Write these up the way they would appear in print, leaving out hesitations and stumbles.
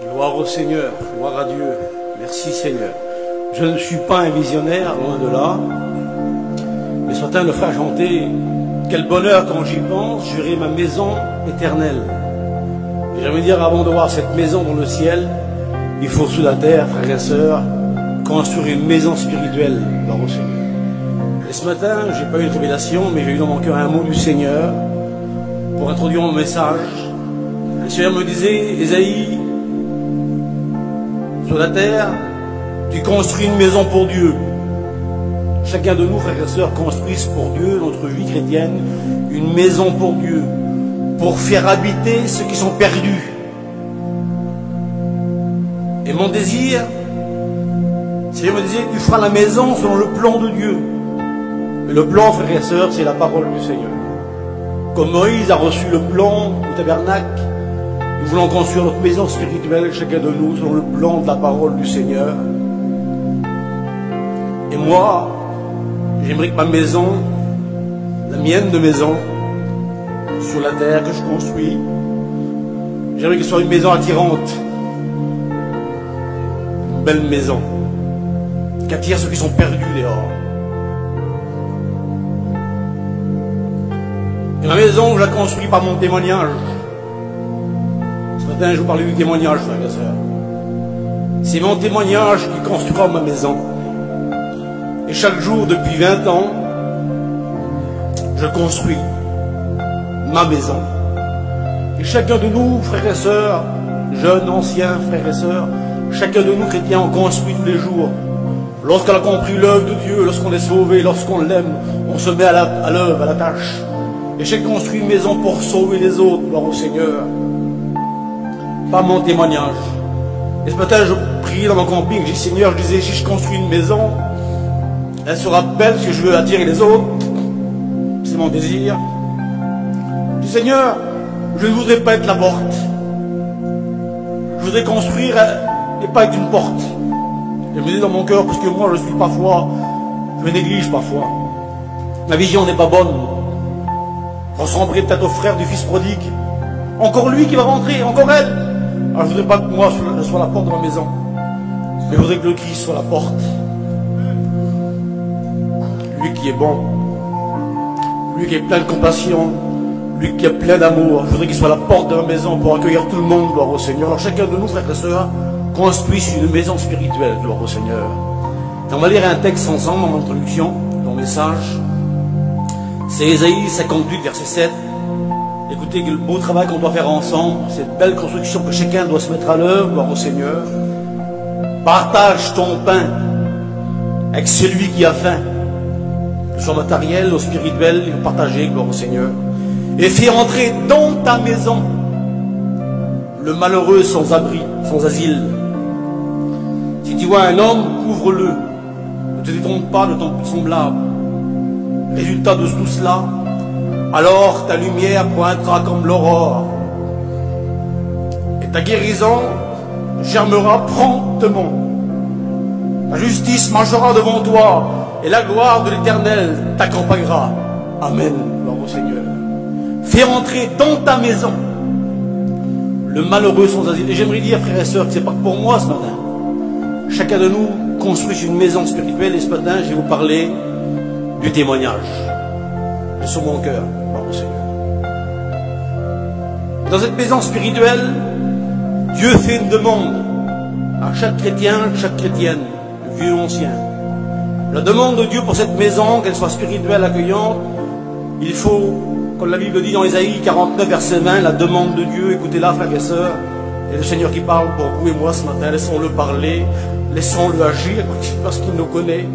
Gloire au Seigneur, gloire à Dieu. Merci Seigneur. Je ne suis pas un visionnaire, loin de là. Mais ce matin, le frère chantait, quel bonheur quand j'y pense, j'aurai ma maison éternelle. Et j'aimerais dire, avant de voir cette maison dans le ciel, il faut sous la terre, frères et sœurs, construire une maison spirituelle, gloire au Seigneur. Et ce matin, je n'ai pas eu une révélation, mais j'ai eu dans mon cœur un mot du Seigneur pour introduire mon message. Le Seigneur me disait, Ésaïe, sur la terre, tu construis une maison pour Dieu. Chacun de nous, frères et sœurs, construisent pour Dieu, notre vie chrétienne, une maison pour Dieu, pour faire habiter ceux qui sont perdus. Et mon désir, le Seigneur me disait, tu feras la maison selon le plan de Dieu. Mais le plan, frères et sœurs, c'est la parole du Seigneur. Comme Moïse a reçu le plan du tabernacle, nous voulons construire notre maison spirituelle, chacun de nous, sur le plan de la parole du Seigneur. Et moi, j'aimerais que ma maison, la mienne de maison, sur la terre que je construis, j'aimerais que ce soit une maison attirante, une belle maison, qui attire ceux qui sont perdus dehors. Et ma maison, je la construis par mon témoignage. Ce matin, je vous parlais du témoignage, frères et sœurs. C'est mon témoignage qui construira ma maison. Et chaque jour, depuis 20 ans, je construis ma maison. Et chacun de nous, frères et sœurs, jeunes, anciens, frères et sœurs, chacun de nous, chrétiens, on construit tous les jours. Lorsqu'on a compris l'œuvre de Dieu, lorsqu'on est sauvé, lorsqu'on l'aime, on se met à l'œuvre, à la tâche. Et chacun construit une maison pour sauver les autres, gloire au Seigneur. Pas mon témoignage. Et ce matin, je priais dans mon camping, je dis Seigneur, je disais, si je construis une maison, elle sera belle parce que je veux attirer les autres. C'est mon désir. Je dis Seigneur, je ne voudrais pas être la porte. Je voudrais construire et pas être une porte. Et je me dis dans mon cœur, parce que moi je suis parfois, je me néglige parfois. Ma vision n'est pas bonne. Je ressemblerai peut-être au frère du fils prodigue. Encore lui qui va rentrer, encore elle. Alors je ne voudrais pas que moi je sois la porte de ma maison. Mais je voudrais que le Christ soit la porte. Lui qui est bon, lui qui est plein de compassion, lui qui est plein d'amour. Je voudrais qu'il soit la porte de ma maison pour accueillir tout le monde, gloire au Seigneur. Alors chacun de nous, frères et sœurs, construise une maison spirituelle, gloire au Seigneur. Et on va lire un texte ensemble en introduction, dans le message. C'est Ésaïe 58, verset 7. Écoutez le beau travail qu'on doit faire ensemble, cette belle construction que chacun doit se mettre à l'œuvre, gloire au Seigneur. Partage ton pain avec celui qui a faim. Que ce soit matériel ou spirituel, il faut partager, gloire au Seigneur. Et fais entrer dans ta maison le malheureux sans abri, sans asile. Si tu vois un homme, couvre-le. Ne te détrompe pas de ton semblable. Résultat de tout cela, alors ta lumière pointera comme l'aurore. Et ta guérison germera promptement. La justice marchera devant toi, et la gloire de l'Éternel t'accompagnera. Amen, gloire au Seigneur. Fais entrer dans ta maison le malheureux sans asile. Et j'aimerais dire, frères et sœurs, que ce n'est pas que pour moi ce matin. Chacun de nous construit une maison spirituelle, et ce matin, je vais vous parler du témoignage. Et sur mon cœur, gloire au Seigneur. Dans cette maison spirituelle, Dieu fait une demande à chaque chrétien, chaque chrétienne, vieux ou ancien. La demande de Dieu pour cette maison, qu'elle soit spirituelle, accueillante, il faut, comme la Bible dit dans Ésaïe 49, verset 20, la demande de Dieu, écoutez-la, frères et sœurs, et le Seigneur qui parle pour vous et moi ce matin, laissons-le parler, laissons-le agir, parce qu'il nous connaît.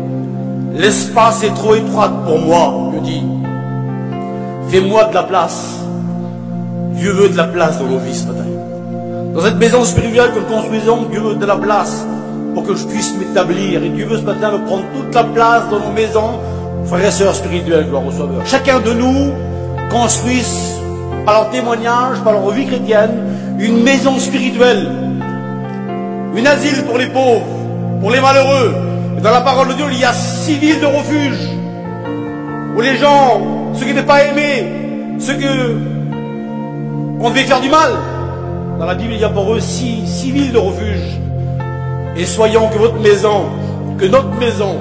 L'espace est trop étroit pour moi, Dieu dit. Fais-moi de la place. Dieu veut de la place dans nos vies ce matin. Dans cette maison spirituelle que nous construisons, Dieu veut de la place pour que je puisse m'établir. Et Dieu veut ce matin me prendre toute la place dans nos maisons, frères et sœurs spirituels, gloire au Sauveur. Chacun de nous construise, par leur témoignage, par leur vie chrétienne, une maison spirituelle. Une asile pour les pauvres, pour les malheureux. Et dans la parole de Dieu, il y a 6 villes de refuge. Où les gens, ceux qui n'étaient pas aimés, ceux que on devait faire du mal, Dans la Bible, il y a pour eux 6 villes de refuge. Et soyons que votre maison, que notre maison,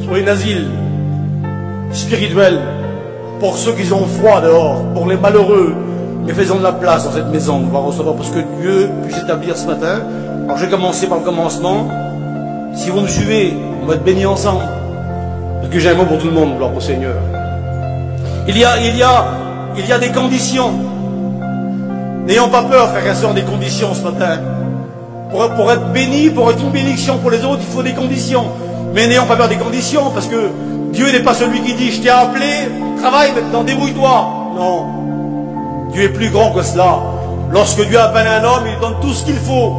soit un asile spirituel pour ceux qui ont froid dehors, pour les malheureux. Mais faisons de la place dans cette maison, on va recevoir parce que Dieu puisse établir ce matin. Alors je vais commencer par le commencement. Si vous me suivez, on va être bénis ensemble. Parce que j'ai un mot pour tout le monde, gloire au Seigneur. Il y a des conditions. N'ayons pas peur, frères et sœurs, des conditions ce matin. Pour être béni, pour être une bénédiction pour les autres, il faut des conditions. Mais n'ayons pas peur des conditions, parce que Dieu n'est pas celui qui dit, je t'ai appelé, travaille maintenant, débrouille-toi. Non. Dieu est plus grand que cela. Lorsque Dieu appelle un homme, il donne tout ce qu'il faut.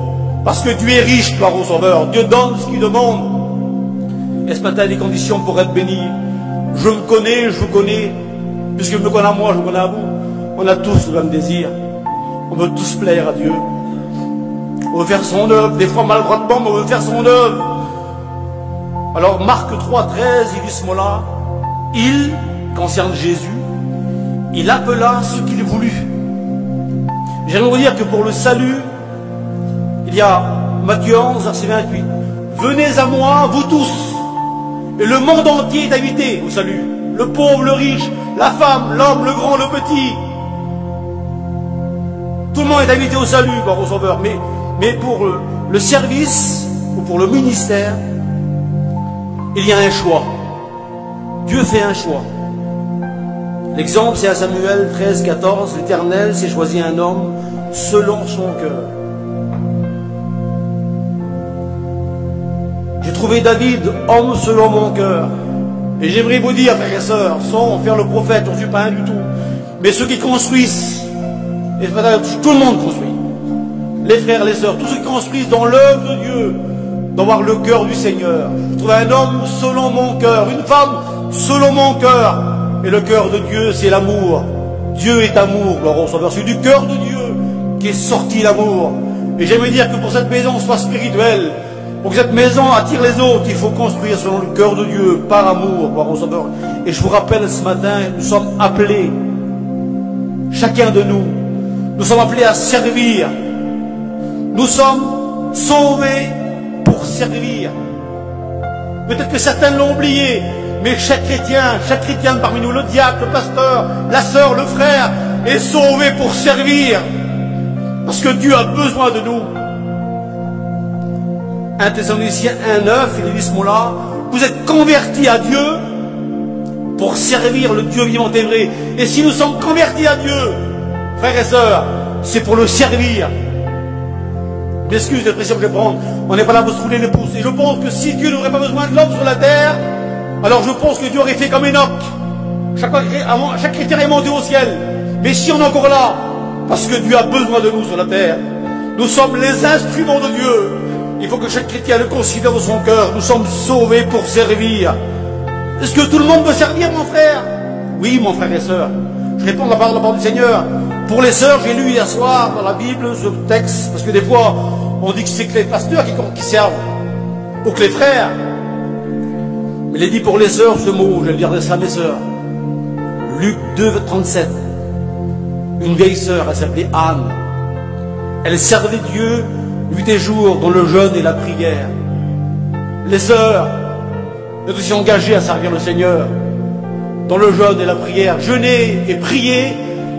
Parce que Dieu est riche, gloire au Sauveur. Dieu donne ce qu'il demande. Et ce matin, des conditions pour être béni. Je me connais, je vous connais. Puisque je me connais à moi, je me connais à vous. On a tous le même désir. On veut tous plaire à Dieu. On veut faire son œuvre. Des fois maladroitement, mais on veut faire son œuvre. Alors Marc 3, 13, il dit ce mot-là. Il, concerne Jésus, il appela ce qu'il voulut. J'aimerais vous dire que pour le salut, il y a Matthieu 11, verset 28. Venez à moi, vous tous. Et le monde entier est invité au salut. Le pauvre, le riche, la femme, l'homme, le grand, le petit. Tout le monde est invité au salut, gloire au Sauveur. Mais pour le service ou pour le ministère, il y a un choix. Dieu fait un choix. L'exemple, c'est à Samuel 13, 14. L'Éternel s'est choisi un homme selon son cœur. J'ai trouvé David, homme selon mon cœur. Et j'aimerais vous dire, frères et sœurs, sans faire le prophète, on ne suis pas un du tout. Mais ceux qui construisent, et tout le monde construit. Les frères, les sœurs, tous ceux qui construisent dans l'œuvre de Dieu, d'avoir le cœur du Seigneur. Je trouve un homme selon mon cœur, une femme selon mon cœur. Et le cœur de Dieu, c'est l'amour. Dieu est amour, gloire au Sauveur. C'est du cœur de Dieu qui est sorti l'amour. Et j'aimerais dire que pour cette maison soit spirituelle, pour que cette maison attire les autres, il faut construire selon le cœur de Dieu, par amour, gloire au Sauveur. Et je vous rappelle ce matin, nous sommes appelés, chacun de nous sommes appelés à servir. Nous sommes sauvés pour servir. Peut-être que certains l'ont oublié, mais chaque chrétien parmi nous, le diacre, le pasteur, la sœur, le frère, est sauvé pour servir. Parce que Dieu a besoin de nous. 1 Thessaloniciens 1,9, il dit ce mot-là. Vous êtes convertis à Dieu pour servir le Dieu vivant et vrai. Et si nous sommes convertis à Dieu, frères et sœurs, c'est pour le servir. M'excuse l'expression que je vais prendre. On n'est pas là pour se rouler les pouces. Et je pense que si Dieu n'aurait pas besoin de l'homme sur la terre, alors je pense que Dieu aurait fait comme Enoch. Chaque chrétien est monté au ciel. Mais si on est encore là, parce que Dieu a besoin de nous sur la terre, nous sommes les instruments de Dieu. Il faut que chaque chrétien le considère dans son cœur. Nous sommes sauvés pour servir. Est-ce que tout le monde veut servir, mon frère? Oui, mon frère et sœur. Je réponds à la parole du Seigneur. Pour les sœurs, j'ai lu hier soir dans la Bible ce texte, parce que des fois, on dit que c'est que les pasteurs qui servent, ou que les frères. Mais il est dit pour les sœurs ce mot, je vais dire ça à mes sœurs. Luc 2, 37. Une vieille sœur, elle s'appelait Anne. Elle servait Dieu nuit et jour dans le jeûne et la prière. Les sœurs, elles aussi engagées à servir le Seigneur dans le jeûne et la prière. Jeûner et prier,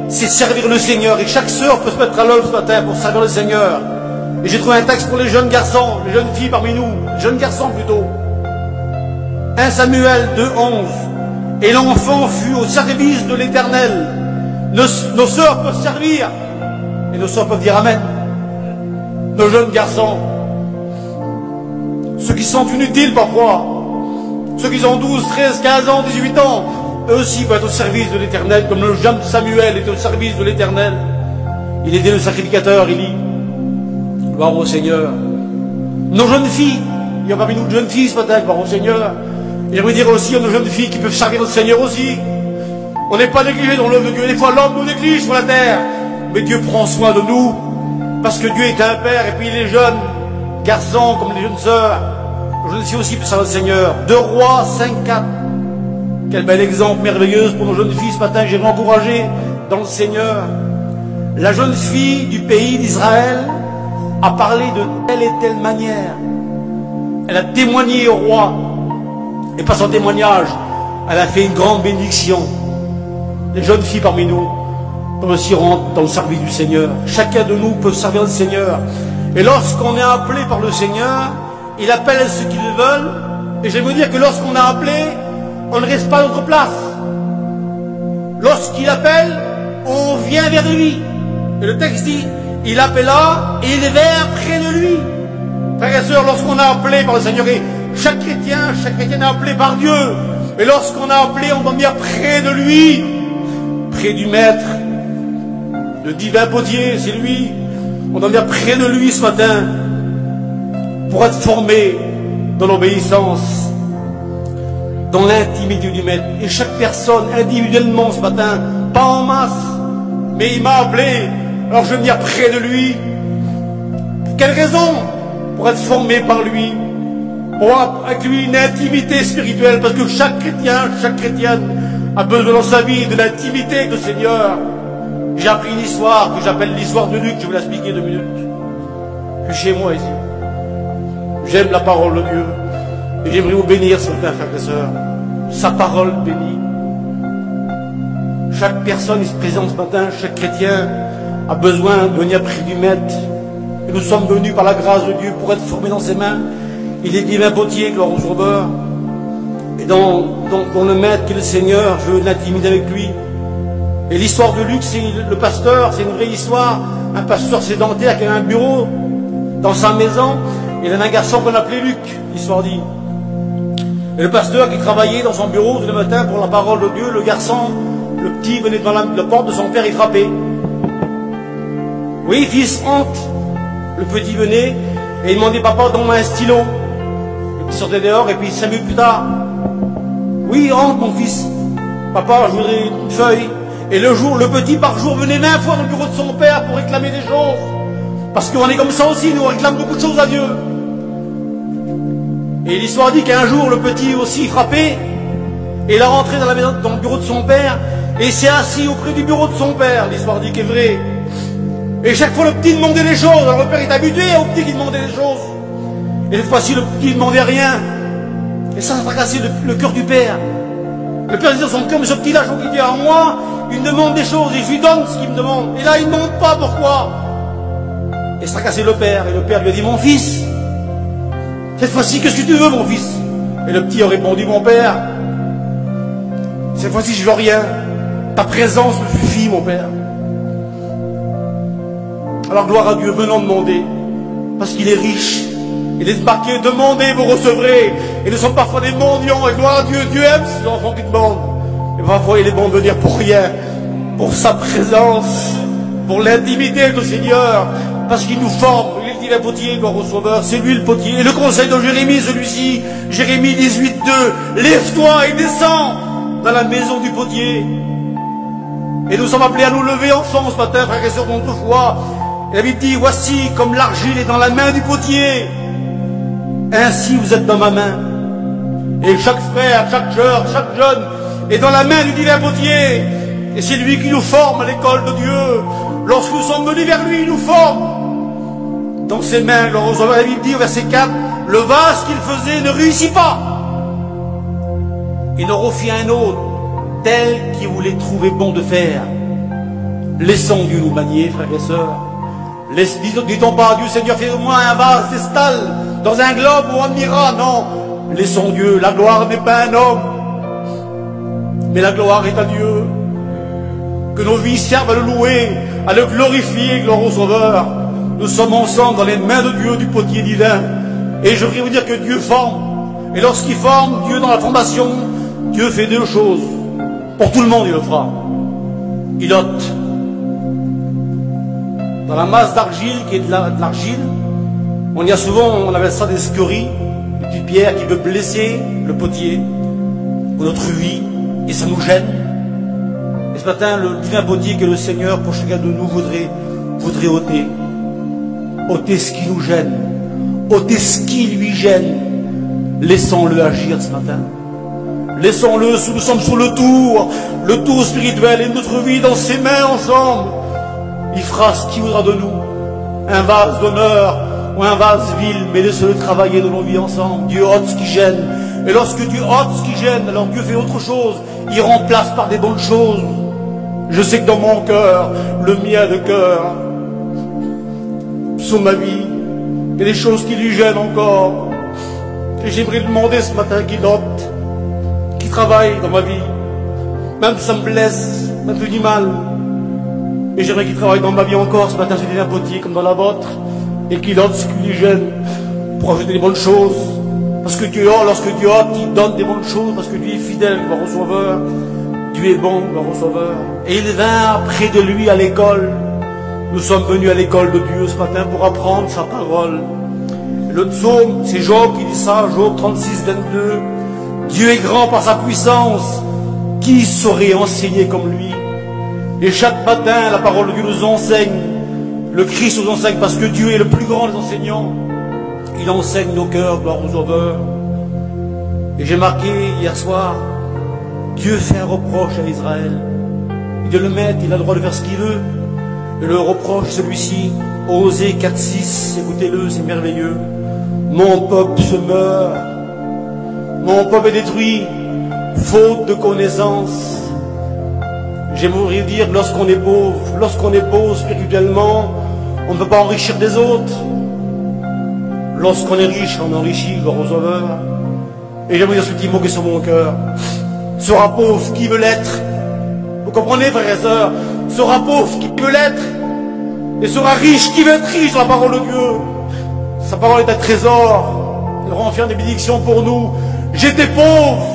c'est servir le Seigneur. Et chaque sœur peut se mettre à l'œuvre ce matin pour servir le Seigneur. Et j'ai trouvé un texte pour les jeunes garçons, les jeunes filles parmi nous, les jeunes garçons plutôt. 1 Samuel 2, 11. Et l'enfant fut au service de l'Éternel. Nos sœurs peuvent servir. Et nos sœurs peuvent dire Amen. Nos jeunes garçons, ceux qui sont inutiles parfois, ceux qui ont 12, 13, 15 ans, 18 ans, eux aussi vont être au service de l'Éternel, comme le jeune Samuel était au service de l'Éternel. Il était le sacrificateur, il dit. Gloire au Seigneur. Nos jeunes filles, il y a parmi nous de jeunes filles ce matin, gloire au Seigneur. Et j'aimerais dire aussi à nos jeunes filles qui peuvent servir le Seigneur aussi. On n'est pas négligé dans l'œuvre de Dieu. Des fois, l'homme nous néglige sur la terre. Mais Dieu prend soin de nous. Parce que Dieu est un père. Et puis les jeunes garçons, comme les jeunes sœurs, les jeunes filles aussi peuvent servir le Seigneur. 2 Rois 5, 4. Quel bel exemple merveilleux pour nos jeunes filles ce matin. J'ai encouragé dans le Seigneur. La jeune fille du pays d'Israël a parlé de telle et telle manière. Elle a témoigné au roi. Et par son témoignage, elle a fait une grande bénédiction. Les jeunes filles parmi nous peuvent aussi rentrer dans le service du Seigneur. Chacun de nous peut servir le Seigneur. Et lorsqu'on est appelé par le Seigneur, il appelle ceux qui le veulent. Et je vais vous dire que lorsqu'on a appelé, on ne reste pas à notre place. Lorsqu'il appelle, on vient vers lui. Et le texte dit, il appela et il vint près de lui. Frères et sœurs, lorsqu'on a appelé par le Seigneur, et chaque chrétien est appelé par Dieu. Et lorsqu'on a appelé, on doit venir près de lui, près du Maître, le divin potier, c'est lui. On doit venir près de lui ce matin pour être formé dans l'obéissance, dans l'intimité du Maître. Et chaque personne individuellement ce matin, pas en masse, mais il m'a appelé, alors je vais venir près de lui. Pour quelle raison? Pour être formé par lui, pour avoir avec lui une intimité spirituelle, parce que chaque chrétien, chaque chrétienne a besoin dans sa vie de l'intimité avec le Seigneur. J'ai appris une histoire que j'appelle l'histoire de Luc, je vais l'expliquer 2 minutes. Je suis chez moi ici. J'aime la parole de Dieu. Et j'aimerais vous bénir ce matin, frères et sœurs. Sa parole bénie. Chaque personne ici présente ce matin, chaque chrétien a besoin de venir près du Maître. Et nous sommes venus par la grâce de Dieu pour être formés dans ses mains. Il est divin potier, gloire au Sauveur. Et dans le Maître qui est le Seigneur, je veux l'intimider avec lui. Et l'histoire de Luc, c'est le pasteur, c'est une vraie histoire. Un pasteur sédentaire qui avait un bureau dans sa maison. Et il avait un garçon qu'on appelait Luc, l'histoire dit. Et le pasteur qui travaillait dans son bureau tous les matins pour la parole de Dieu, le garçon, le petit, venait devant la porte de son père, il frappait. Oui, fils, entre. Le petit venait et il demandait, papa, donne-moi un stylo. Il sortait dehors et puis 5 minutes plus tard, oui, entre mon fils. Papa, je voudrais une feuille. Et le petit par jour venait 20 fois dans le bureau de son père pour réclamer des choses. Parce qu'on est comme ça aussi, nous on réclame beaucoup de choses à Dieu. Et l'histoire dit qu'un jour le petit aussi frappait. Et il est rentré dans le bureau de son père. Et il s'est assis auprès du bureau de son père. L'histoire dit qu'est vrai. Et chaque fois le petit demandait des choses. Alors le père est habitué au petit qui demandait des choses. Et cette fois-ci le petit ne demandait rien. Et ça a fracassé le cœur du père. Le père disait dans son cœur, mais ce petit-là, il dit à moi, il me demande des choses et je lui donne ce qu'il me demande. Et là, il ne demande pas pourquoi. Et ça a cassé le père. Et le père lui a dit, mon fils, cette fois-ci, qu'est-ce que tu veux, mon fils? Et le petit a répondu, mon père, cette fois-ci, je veux rien. Ta présence me suffit, mon père. Alors, gloire à Dieu, venons demander, parce qu'il est riche. Il est marqué, demandez, vous recevrez. Et nous sommes parfois des mendiants, et gloire à Dieu, Dieu aime ces enfants qui demandent. Et parfois, il est bon de venir pour rien, pour sa présence, pour l'intimité avec le Seigneur, parce qu'il nous forme. Il est divin potier, gloire au Sauveur, c'est lui le potier. Et le conseil de Jérémie, celui-ci, Jérémie 18:2, lève-toi et descends dans la maison du potier. Et nous sommes appelés à nous lever ensemble ce matin, frères et sœurs, dans notre foi. Et la Bible dit, voici comme l'argile est dans la main du potier, ainsi vous êtes dans ma main. Et chaque frère, chaque sœur, chaque jeune est dans la main du divin potier. Et c'est lui qui nous forme à l'école de Dieu. Lorsque nous sommes venus vers lui, il nous forme. Dans ses mains, la Bible dit au verset 4, le vase qu'il faisait ne réussit pas. Il en refit un autre, tel qu'il voulait trouver bon de faire. Laissons Dieu nous manier, frères et sœurs. Dit-on pas à Dieu, Seigneur, fais-moi un vase d'estal dans un globe où on ira. Non, laissons Dieu. La gloire n'est pas un homme, mais la gloire est à Dieu. Que nos vies servent à le louer, à le glorifier, gloire au Sauveur. Nous sommes ensemble dans les mains de Dieu, du potier divin. Et je voudrais vous dire que Dieu forme. Et lorsqu'il forme, Dieu dans la formation, Dieu fait 2 choses. Pour tout le monde, il le fera. Il ôte. Dans la masse d'argile, qui est de l'argile, on y a souvent, on appelle ça des scories, des petites pierres qui peuvent blesser le potier pour notre vie, et ça nous gêne. Et ce matin, le divin potier que le Seigneur, pour chacun de nous, voudrait ôter. Ôter ce qui nous gêne, ôter ce qui lui gêne. Laissons-le agir ce matin. Laissons-le, nous sommes sur le tour spirituel et notre vie dans ses mains ensemble. il fera ce qu'il voudra de nous. Un vase d'honneur ou un vase vil, mais laissez-le travailler de nos vies ensemble. Dieu ôte ce qui gêne. Et lorsque Dieu ôte ce qui gêne, alors Dieu fait autre chose. Il remplace par des bonnes choses. Je sais que dans mon cœur, le mien de cœur, sur ma vie, il y a des choses qui lui gênent encore. Et j'aimerais demander ce matin qu'il ôte, qu'il travaille dans ma vie. Même si ça me blesse, même si je dis mal. Et j'aimerais qu'il travaille dans ma vie encore. Ce matin, j'ai des potier comme dans la vôtre. Et qu'il ôte ce qui lui gêne pour ajouter des bonnes choses. Parce que Dieu, lorsque Dieu ôte, il donne des bonnes choses. Parce que Dieu est fidèle, gloire au Sauveur. Dieu est bon, gloire au Sauveur. Et il vint près de lui à l'école. Nous sommes venus à l'école de Dieu ce matin pour apprendre sa parole. Et le psaume, c'est Job qui dit ça, Job 36, 22. Dieu est grand par sa puissance. Qui saurait enseigner comme lui? Et chaque matin, la parole de Dieu nous enseigne. Le Christ nous enseigne parce que Dieu est le plus grand des enseignants. Il enseigne nos cœurs, gloire au Sauveur. Et j'ai marqué hier soir, Dieu fait un reproche à Israël. Il doit le mettre, il a le droit de faire ce qu'il veut. Et le reproche, celui-ci, Osée 4.6, écoutez-le, c'est merveilleux. Mon peuple se meurt, mon peuple est détruit, faute de connaissance. J'aimerais dire, lorsqu'on est pauvre spirituellement, on ne peut pas enrichir des autres. Lorsqu'on est riche, on enrichit, gloire au Sauveur. Et j'aimerais dire ce petit mot qui est sur mon cœur. Sera pauvre qui veut l'être. Vous comprenez, frères et sœurs? Sera pauvre qui veut l'être. Et sera riche qui veut être riche dans la parole de Dieu. Sa parole est un trésor. Elle renferme des bénédictions pour nous. J'étais pauvre,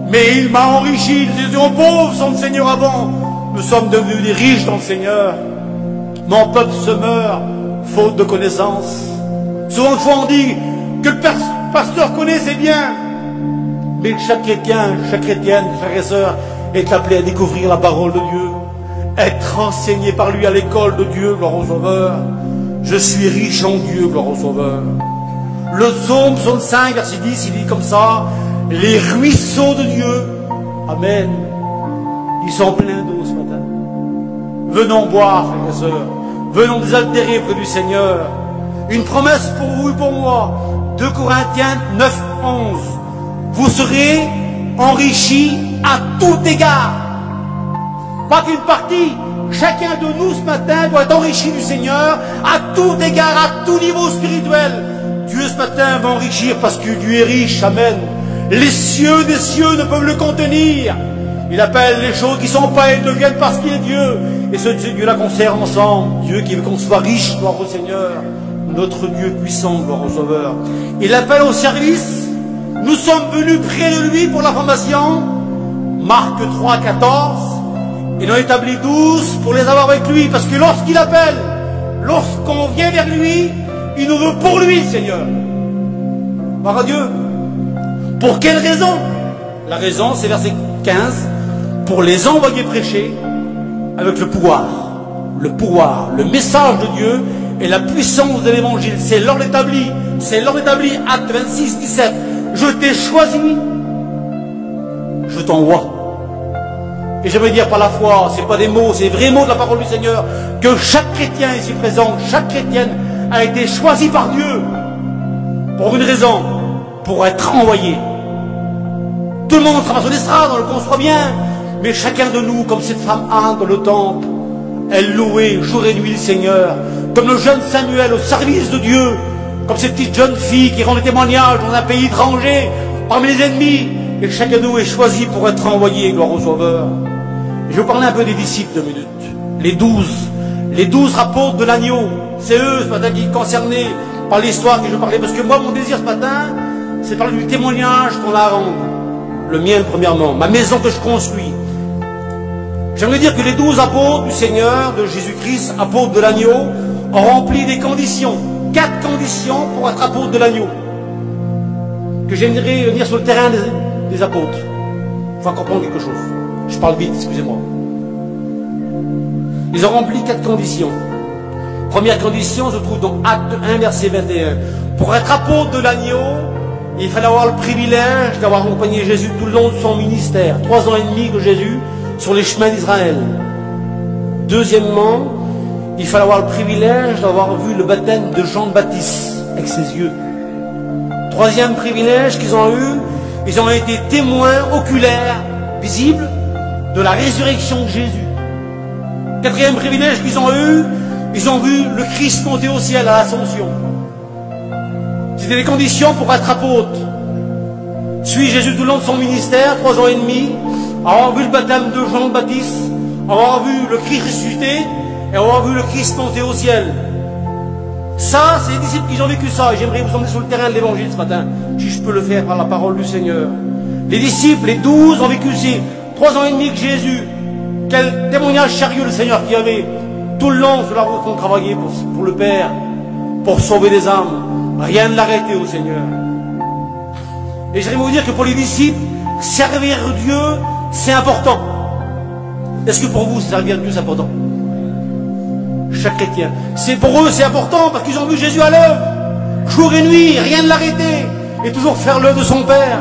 mais il m'a enrichi. Nous étions pauvres sans le Seigneur avant. Nous sommes devenus des riches dans le Seigneur. Mon peuple se meurt, faute de connaissance. Souvent on dit que le pasteur connaît, c'est bien. Mais chaque chrétien, chaque chrétienne, frères et sœurs, est appelé à découvrir la parole de Dieu. Être enseigné par lui à l'école de Dieu, gloire au Sauveur. Je suis riche en Dieu, gloire au Sauveur. Le psaume 65, verset 10, il dit comme ça, les ruisseaux de Dieu, amen, ils sont pleins d'eau ce matin. Venons boire, frères et sœurs. Venons désaltérer près du Seigneur. Une promesse pour vous et pour moi. 2 Corinthiens 9, 11. Vous serez enrichis à tout égard. Pas qu'une partie. Chacun de nous ce matin doit être enrichi du Seigneur à tout égard, à tout niveau spirituel. Dieu ce matin va enrichir parce que Dieu est riche. Amen. Les cieux des cieux ne peuvent le contenir. Il appelle les choses qui sont pas, elles deviennent parce qu'il est Dieu. Et ce Dieu-là qu'on sert ensemble. Dieu qui veut qu'on soit riche, gloire au Seigneur. Notre Dieu puissant, gloire au Sauveur. Il appelle au service. Nous sommes venus près de lui pour la formation. Marc 3, 14. Il en établit 12 pour les avoir avec lui. Parce que lorsqu'il appelle, lorsqu'on vient vers lui, il nous veut pour lui, Seigneur. Par à Dieu. Pour quelle raison? La raison, c'est verset 15. Pour les envoyer prêcher avec le pouvoir. Le pouvoir, le message de Dieu et la puissance de l'évangile. C'est l'ordre établi. C'est l'ordre établi. Acte 26, 17. Je t'ai choisi. Je t'envoie. Et j'aimerais dire par la foi, c'est pas des mots, c'est des vrais mots de la parole du Seigneur, que chaque chrétien ici présent, chaque chrétienne a été choisi par Dieu. Pour une raison. Pour être envoyé. Tout le monde sera sur l'estrade, on le conçoit bien. Mais chacun de nous, comme cette femme Anne dans le temple, elle louait jour et nuit le Seigneur. Comme le jeune Samuel au service de Dieu. Comme cette petite jeune fille qui rend des témoignages dans un pays étranger, parmi les ennemis. Et chacun de nous est choisi pour être envoyé, gloire au Sauveur. Je vais vous parler un peu des disciples 2 minutes. Les 12. Les 12 apôtres de l'agneau. C'est eux ce matin qui sont concernés par l'histoire que je parlais. Parce que moi, mon désir ce matin, c'est parler du témoignage qu'on a à rendre. Le mien, premièrement. Ma maison que je construis. J'aimerais dire que les 12 apôtres du Seigneur, de Jésus-Christ, apôtres de l'agneau, ont rempli des conditions. 4 conditions pour être apôtres de l'agneau. Que j'aimerais venir sur le terrain des apôtres. Il faut comprendre quelque chose. Je parle vite, excusez-moi. Ils ont rempli 4 conditions. Première condition se trouve dans Acte 1, verset 21. Pour être apôtre de l'agneau, il fallait avoir le privilège d'avoir accompagné Jésus tout le long de son ministère. 3 ans et demi de Jésus sur les chemins d'Israël. Deuxièmement, il fallait avoir le privilège d'avoir vu le baptême de Jean-Baptiste avec ses yeux. Troisième privilège qu'ils ont eu, ils ont été témoins oculaires, visibles, de la résurrection de Jésus. Quatrième privilège qu'ils ont eu, ils ont vu le Christ monter au ciel à l'Ascension. C'était les conditions pour être apôtre. Suivre Jésus tout le long de son ministère, 3 ans et demi, avoir vu le baptême de Jean-Baptiste, avoir vu le Christ ressuscité et avoir vu le Christ monter au ciel. Ça, c'est les disciples qui ont vécu ça. Et j'aimerais vous emmener sur le terrain de l'évangile ce matin, si je peux le faire par la parole du Seigneur. Les disciples, les 12, ont vécu ces 3 ans et demi que Jésus. Quel témoignage sérieux le Seigneur qui avait tout le long sur la route qu'on travaillait pour le Père, pour sauver des âmes. Rien ne l'arrêtait au Seigneur. Et j'aimerais vous dire que pour les disciples, servir Dieu, c'est important. Est-ce que pour vous, servir Dieu, c'est important? Chaque chrétien. C'est pour eux, c'est important parce qu'ils ont vu Jésus à l'œuvre. Jour et nuit, rien ne l'arrêtait. Et toujours faire l'œuvre de son Père.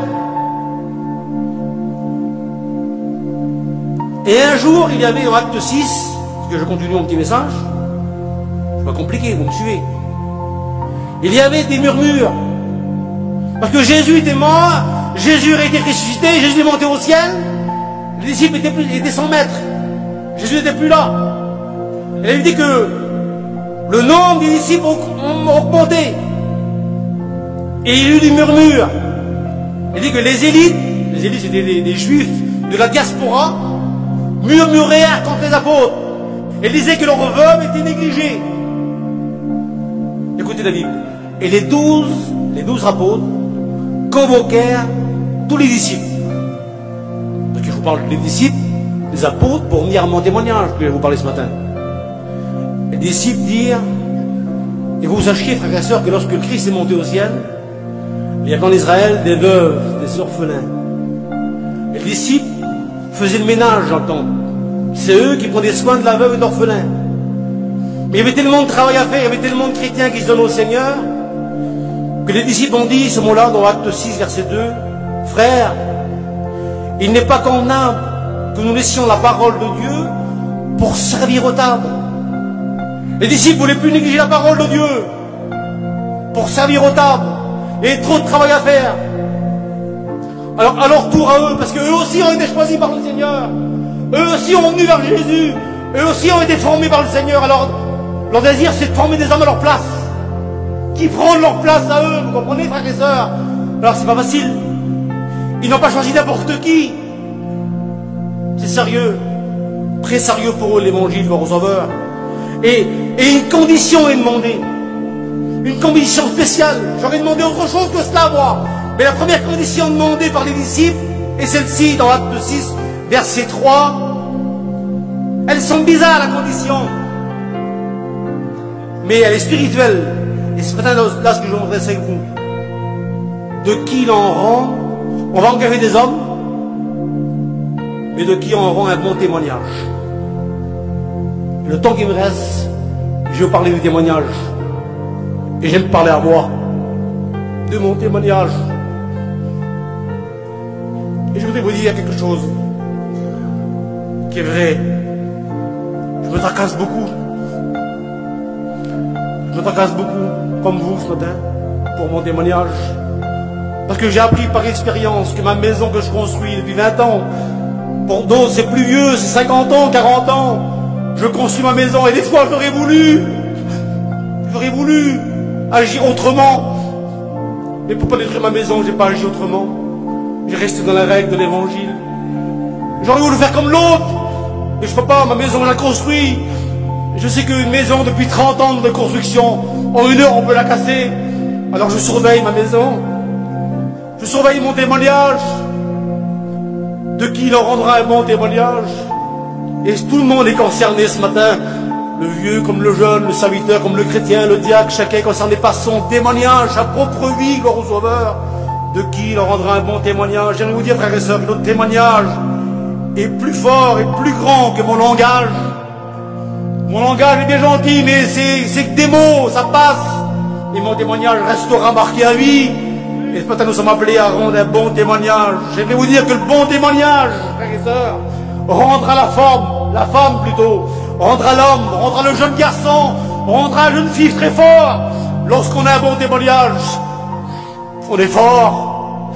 Et un jour, il y avait dans Acte 6, parce que je continue mon petit message, c'est pas compliqué, vous me suivez. Il y avait des murmures. Parce que Jésus était mort, Jésus a été ressuscité, Jésus est monté au ciel. Les disciples étaient sans maître. Jésus n'était plus là. Et il dit que le nombre des disciples a augmenté. Et il y a eu des murmures. Il dit que les élites c'était des juifs de la diaspora, murmurèrent contre les apôtres. Et disaient que leurs veuves étaient négligées. Écoutez la Bible. Et les 12 apôtres convoquèrent tous les disciples. Parce que je vous parle des disciples, des apôtres, pour venir à mon témoignage que je vais vous parler ce matin. Les disciples dirent, et vous sachiez, frères et sœurs, que lorsque le Christ est monté au ciel, il y avait en Israël des veuves, des orphelins. Et les disciples faisaient le ménage, j'entends. C'est eux qui prenaient soin de la veuve et de l'orphelin. Mais il y avait tellement de travail à faire, il y avait tellement de chrétiens qui se donnent au Seigneur, que les disciples ont dit ce mot-là dans Acte 6, verset 2, « Frères, il n'est pas convenable que nous laissions la parole de Dieu pour servir aux tables. » Les disciples ne voulaient plus négliger la parole de Dieu pour servir aux tables. Et trop de travail à faire. Alors, à leur tour à eux, parce qu'eux aussi ont été choisis par le Seigneur. Eux aussi ont venu vers Jésus. Eux aussi ont été formés par le Seigneur. Alors, leur désir, c'est de former des hommes à leur place. Qui prennent leur place à eux. Vous comprenez, frères et sœurs? Alors, c'est pas facile. Ils n'ont pas choisi n'importe qui. C'est sérieux. Très sérieux pour eux, l'évangile, leur sauveur. Et une condition est demandée. Une condition spéciale. J'aurais demandé autre chose que cela, moi. Mais la première condition demandée par les disciples est celle-ci, dans Acte 6, verset 3. Elle semble bizarre, la condition. Mais elle est spirituelle. Et c'est peut-être là ce que je vais vous adresser avec vous. De qui l'en rend? On va engager des hommes, mais de qui on rend un bon témoignage. Le temps qui me reste, je vais vous parler du témoignage. Et j'aime parler à moi de mon témoignage. Et je voudrais vous dire quelque chose qui est vrai. Je me tracasse beaucoup. Je me tracasse beaucoup, comme vous ce matin, pour mon témoignage. Parce que j'ai appris par expérience que ma maison que je construis depuis 20 ans, pour d'autres c'est plus vieux, c'est 50 ans, 40 ans, je construis ma maison et des fois j'aurais voulu agir autrement. Mais pour pas détruire ma maison, j'ai pas agi autrement. J'ai resté dans la règle de l'évangile. J'aurais voulu faire comme l'autre. Mais je peux pas, ma maison, je la construis. Je sais qu'une maison depuis 30 ans de construction, en 1 heure, on peut la casser. Alors je surveille ma maison. Je surveille mon témoignage. De qui il en rendra un bon témoignage. Et tout le monde est concerné ce matin. Le vieux comme le jeune, le serviteur comme le chrétien, le diacre, chacun est concerné par son témoignage, sa propre vie, gloire au Sauveur. De qui il en rendra un bon témoignage. J'aimerais vous dire, frères et sœurs, que notre témoignage est plus fort et plus grand que mon langage. Mon langage est bien gentil, mais c'est que des mots, ça passe. Et mon témoignage restera marqué à vie. Et ce matin, nous sommes appelés à rendre un bon témoignage. J'aimerais vous dire que le bon témoignage, frères et sœurs, rendra la femme plutôt, on rendra l'homme, on rendra le jeune garçon, on rendra la jeune fille très fort. Lorsqu'on a un bon témoignage, on est fort.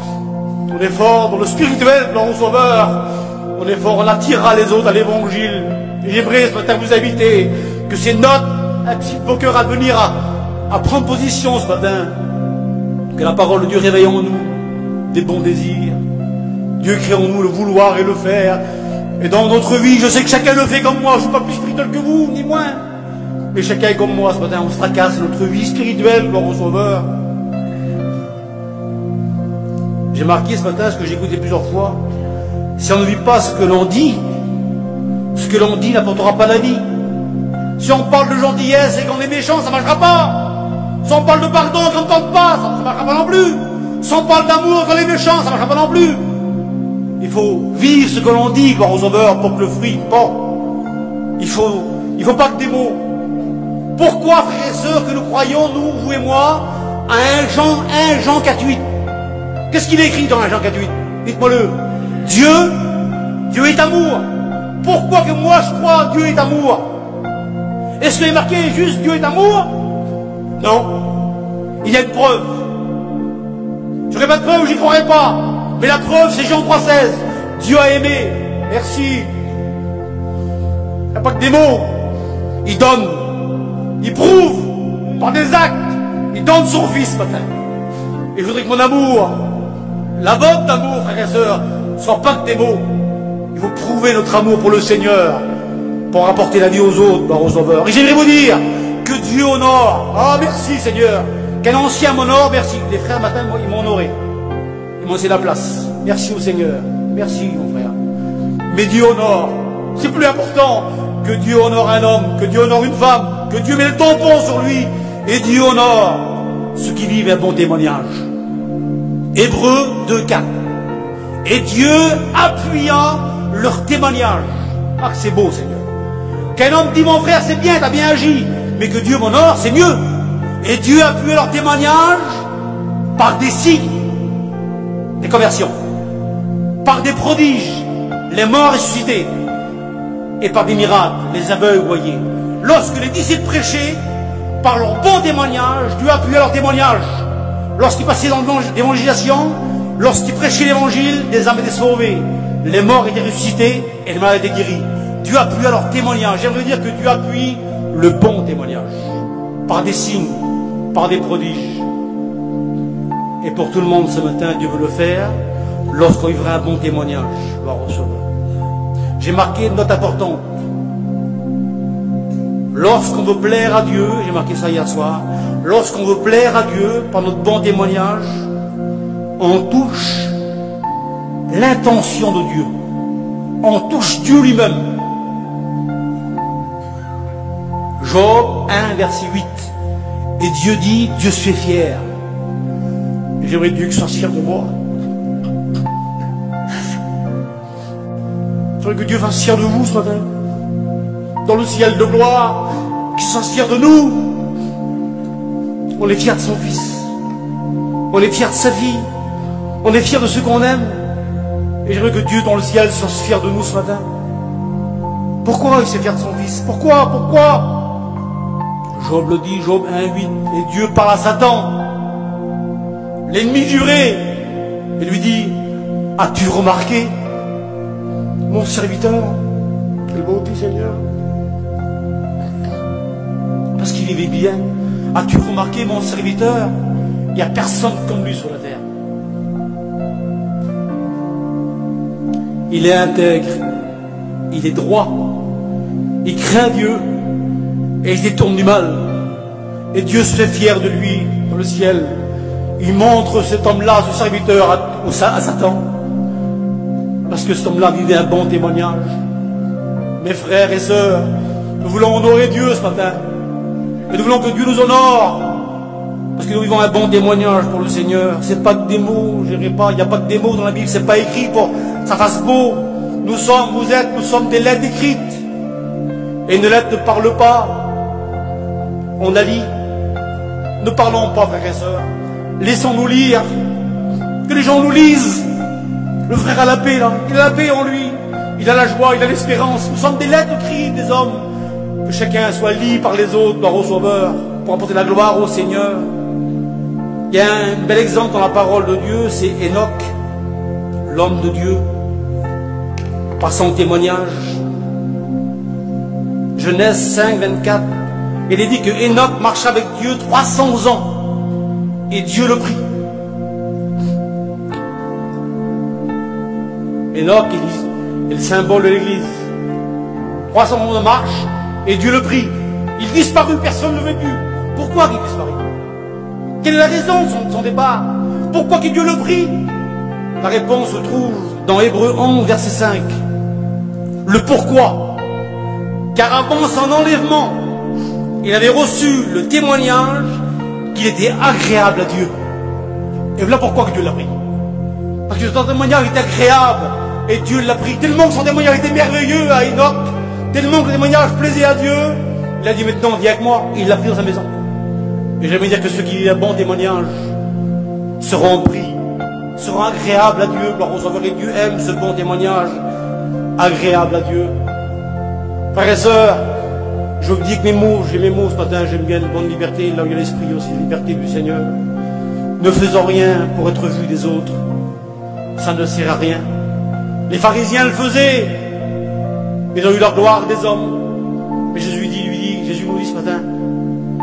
On est fort dans le spirituel, dans le Sauveur. On est fort, on attirera les autres à l'évangile. Et j'aimerais ce matin vous inviter que c'est notre acte de vos cœurs à venir à prendre position ce matin. Que la parole de Dieu réveille en nous des bons désirs. Dieu crée en nous le vouloir et le faire. Et dans notre vie, je sais que chacun le fait comme moi. Je ne suis pas plus spirituel que vous, ni moins. Mais chacun est comme moi ce matin. On se fracasse notre vie spirituelle, gloire au Sauveur. J'ai marqué ce matin ce que j'ai écouté plusieurs fois. Si on ne vit pas ce que l'on dit n'apportera pas la vie. Si on parle de gentillesse et qu'on est méchant, ça ne marchera pas. Si on parle de pardon et qu'on ne tente pas, ça ne marchera pas non plus. Si on parle d'amour et qu'on est méchant, ça ne marchera pas non plus. Il faut vivre ce que l'on dit, gloire au Sauveur, pour que le fruit porte. Il faut pas que des mots. Pourquoi, frères et sœurs, que nous croyons, nous, vous et moi, à 1 Jean 4,8? Qu'est-ce qu'il est écrit dans 1 Jean 4,8? Dites-moi-le. Dieu est amour. Pourquoi que moi je crois Dieu est amour? Est-ce qu'il est marqué juste Dieu est amour? Non. Il y a une preuve. Je n'aurai pas de preuve, j'y croirai pas. Mais la preuve, c'est Jean 3,16. Dieu a aimé. Merci. Il n'y a pas que des mots. Il donne. Il prouve par des actes. Il donne son fils ce matin. Et je voudrais que mon amour, la vôtre d'amour, frères et sœurs, ne soit pas que des mots. Il faut prouver notre amour pour le Seigneur, pour apporter la vie aux autres, gloire au Sauveur. Et j'aimerais vous dire que Dieu honore. Ah, merci Seigneur. Qu'un ancien m'honore, merci. Les frères, matin, ils m'ont honoré. Ils m'ont laissé la place. Merci au Seigneur. Merci, mon frère. Mais Dieu honore. C'est plus important que Dieu honore un homme, que Dieu honore une femme, que Dieu met le tampon sur lui. Et Dieu honore ceux qui vivent un bon témoignage. Hébreux 2,4. Et Dieu appuyant leur témoignage. Ah, que c'est beau, Seigneur. Qu'un homme dit, mon frère, c'est bien, t'as bien agi. Mais que Dieu m'honore, c'est mieux. Et Dieu appuie leur témoignage par des signes, des conversions, par des prodiges, les morts ressuscités, et par des miracles, les aveugles voyés. Lorsque les disciples prêchaient, par leur bon témoignage, Dieu appuyait leur témoignage. Lorsqu'ils passaient dans l'évangélisation, lorsqu'ils prêchaient l'évangile, des âmes étaient sauvées, les morts étaient ressuscités et les malades étaient guéris. Dieu appuie leur témoignage. J'aimerais dire que Dieu appuie le bon témoignage, par des signes, par des prodiges. Et pour tout le monde ce matin, Dieu veut le faire lorsqu'on vivra un bon témoignage. J'ai marqué une note importante. Lorsqu'on veut plaire à Dieu, j'ai marqué ça hier soir, lorsqu'on veut plaire à Dieu par notre bon témoignage, on touche l'intention de Dieu. On touche Dieu lui-même. Job 1, verset 8. Et Dieu dit, Dieu se fait fier. Et j'aimerais Dieu qu'il soit fier de moi. J'aimerais que Dieu fasse fier de vous ce matin. Dans le ciel de gloire, qu'il soit fier de nous. On est fier de son fils. On est fier de sa vie. On est fier de ceux qu'on aime. Et j'aimerais que Dieu dans le ciel soit fier de nous ce matin. Pourquoi il s'est fier de son fils? Pourquoi? Job le dit, Job 1,8. Et Dieu parle à Satan, l'ennemi juré, et lui dit, as-tu remarqué mon serviteur? Quelle beauté, Seigneur. Parce qu'il vivait bien. As-tu remarqué mon serviteur? Il n'y a personne comme lui sur la terre. Il est intègre, il est droit, il craint Dieu et il détourne du mal. Et Dieu se fait fier de lui dans le ciel. Il montre cet homme-là, ce serviteur, à Satan. Parce que cet homme-là vivait un bon témoignage. Mes frères et sœurs, nous voulons honorer Dieu ce matin. Et nous voulons que Dieu nous honore. Parce que nous vivons un bon témoignage pour le Seigneur. C'est pas que des mots, je dirais pas, il n'y a pas que des mots dans la Bible, c'est pas écrit pour que ça fasse beau. Nous sommes des lettres écrites. Et une lettre ne parle pas. On la lit. Ne parlons pas, frères et sœurs. Laissons-nous lire. Que les gens nous lisent. Le frère a la paix, là. Il a la paix en lui. Il a la joie, il a l'espérance. Nous sommes des lettres écrites des hommes. Que chacun soit lié par les autres, par au Sauveur, pour apporter la gloire au Seigneur. Il y a un bel exemple dans la parole de Dieu, c'est Enoch, l'homme de Dieu, par son témoignage. Genèse 5, 24, il est dit que Enoch marcha avec Dieu 300 ans, et Dieu le prit. Enoch est le symbole de l'Église. 300 ans de marche, et Dieu le prit. Il disparut, personne ne le vit plus. Pourquoi il disparut? Quelle est la raison de son départ? Pourquoi que Dieu le prit? La réponse se trouve dans Hébreux 11, verset 5. Le pourquoi. Car avant son enlèvement, il avait reçu le témoignage qu'il était agréable à Dieu. Et voilà pourquoi que Dieu l'a pris. Parce que son témoignage était agréable, et Dieu l'a pris. Tellement que son témoignage était merveilleux à Enoch, tellement que le témoignage plaisait à Dieu, il a dit maintenant, viens avec moi, et il l'a pris dans sa maison. Et j'aimerais dire que ceux qui ont un bon témoignage seront pris, seront agréables à Dieu, gloire au Sauveur, et Dieu aime ce bon témoignage agréable à Dieu. Frères et sœurs, je vous dis que j'ai mes mots ce matin, j'aime bien une bonne liberté, là où il y a l'esprit aussi, la liberté du Seigneur. Ne faisons rien pour être vus des autres, ça ne sert à rien. Les pharisiens le faisaient, ils ont eu leur gloire des hommes. Mais Jésus nous dit ce matin,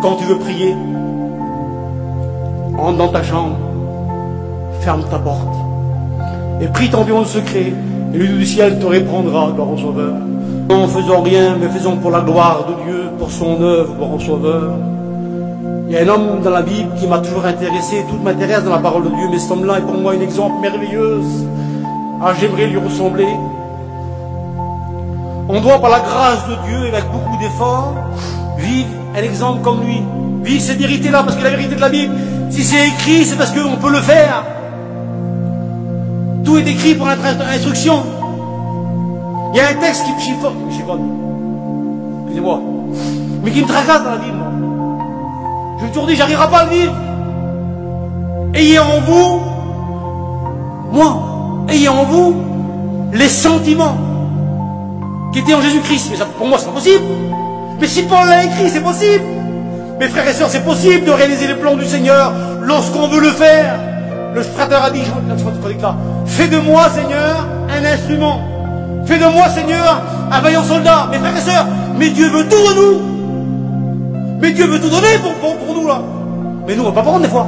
quand tu veux prier, entre dans ta chambre, ferme ta porte, et prie ton Dieu en secret, et lui du ciel te répondra, gloire au Sauveur. Non, faisons rien, mais faisons pour la gloire de Dieu, pour son œuvre, gloire au Sauveur. Il y a un homme dans la Bible qui m'a toujours intéressé, tout m'intéresse dans la parole de Dieu, mais cet homme-là est pour moi un exemple merveilleux. Ah, j'aimerais lui ressembler. On doit, par la grâce de Dieu, et avec beaucoup d'efforts, vivre un exemple comme lui. Vivre cette vérité-là, parce que la vérité de la Bible, si c'est écrit, c'est parce qu'on peut le faire. Tout est écrit pour notre instruction. Il y a un texte qui me chiffonne, excusez-moi, mais qui me tracasse dans la Bible. Je vous toujours dit, j'arriverai pas à le vivre. Ayez en vous, ayez en vous les sentiments qui étaient en Jésus-Christ. Mais ça, pour moi, c'est pas possible. Mais si Paul l'a écrit, c'est possible. Mes frères et sœurs, c'est possible de réaliser les plans du Seigneur lorsqu'on veut le faire. Le frater a dit, fais de moi, Seigneur, un instrument. Fais de moi, Seigneur, un vaillant soldat. Mes frères et sœurs, mais Dieu veut tout de nous. Mais Dieu veut tout donner pour nous, là. Mais nous, on ne va pas prendre des fois.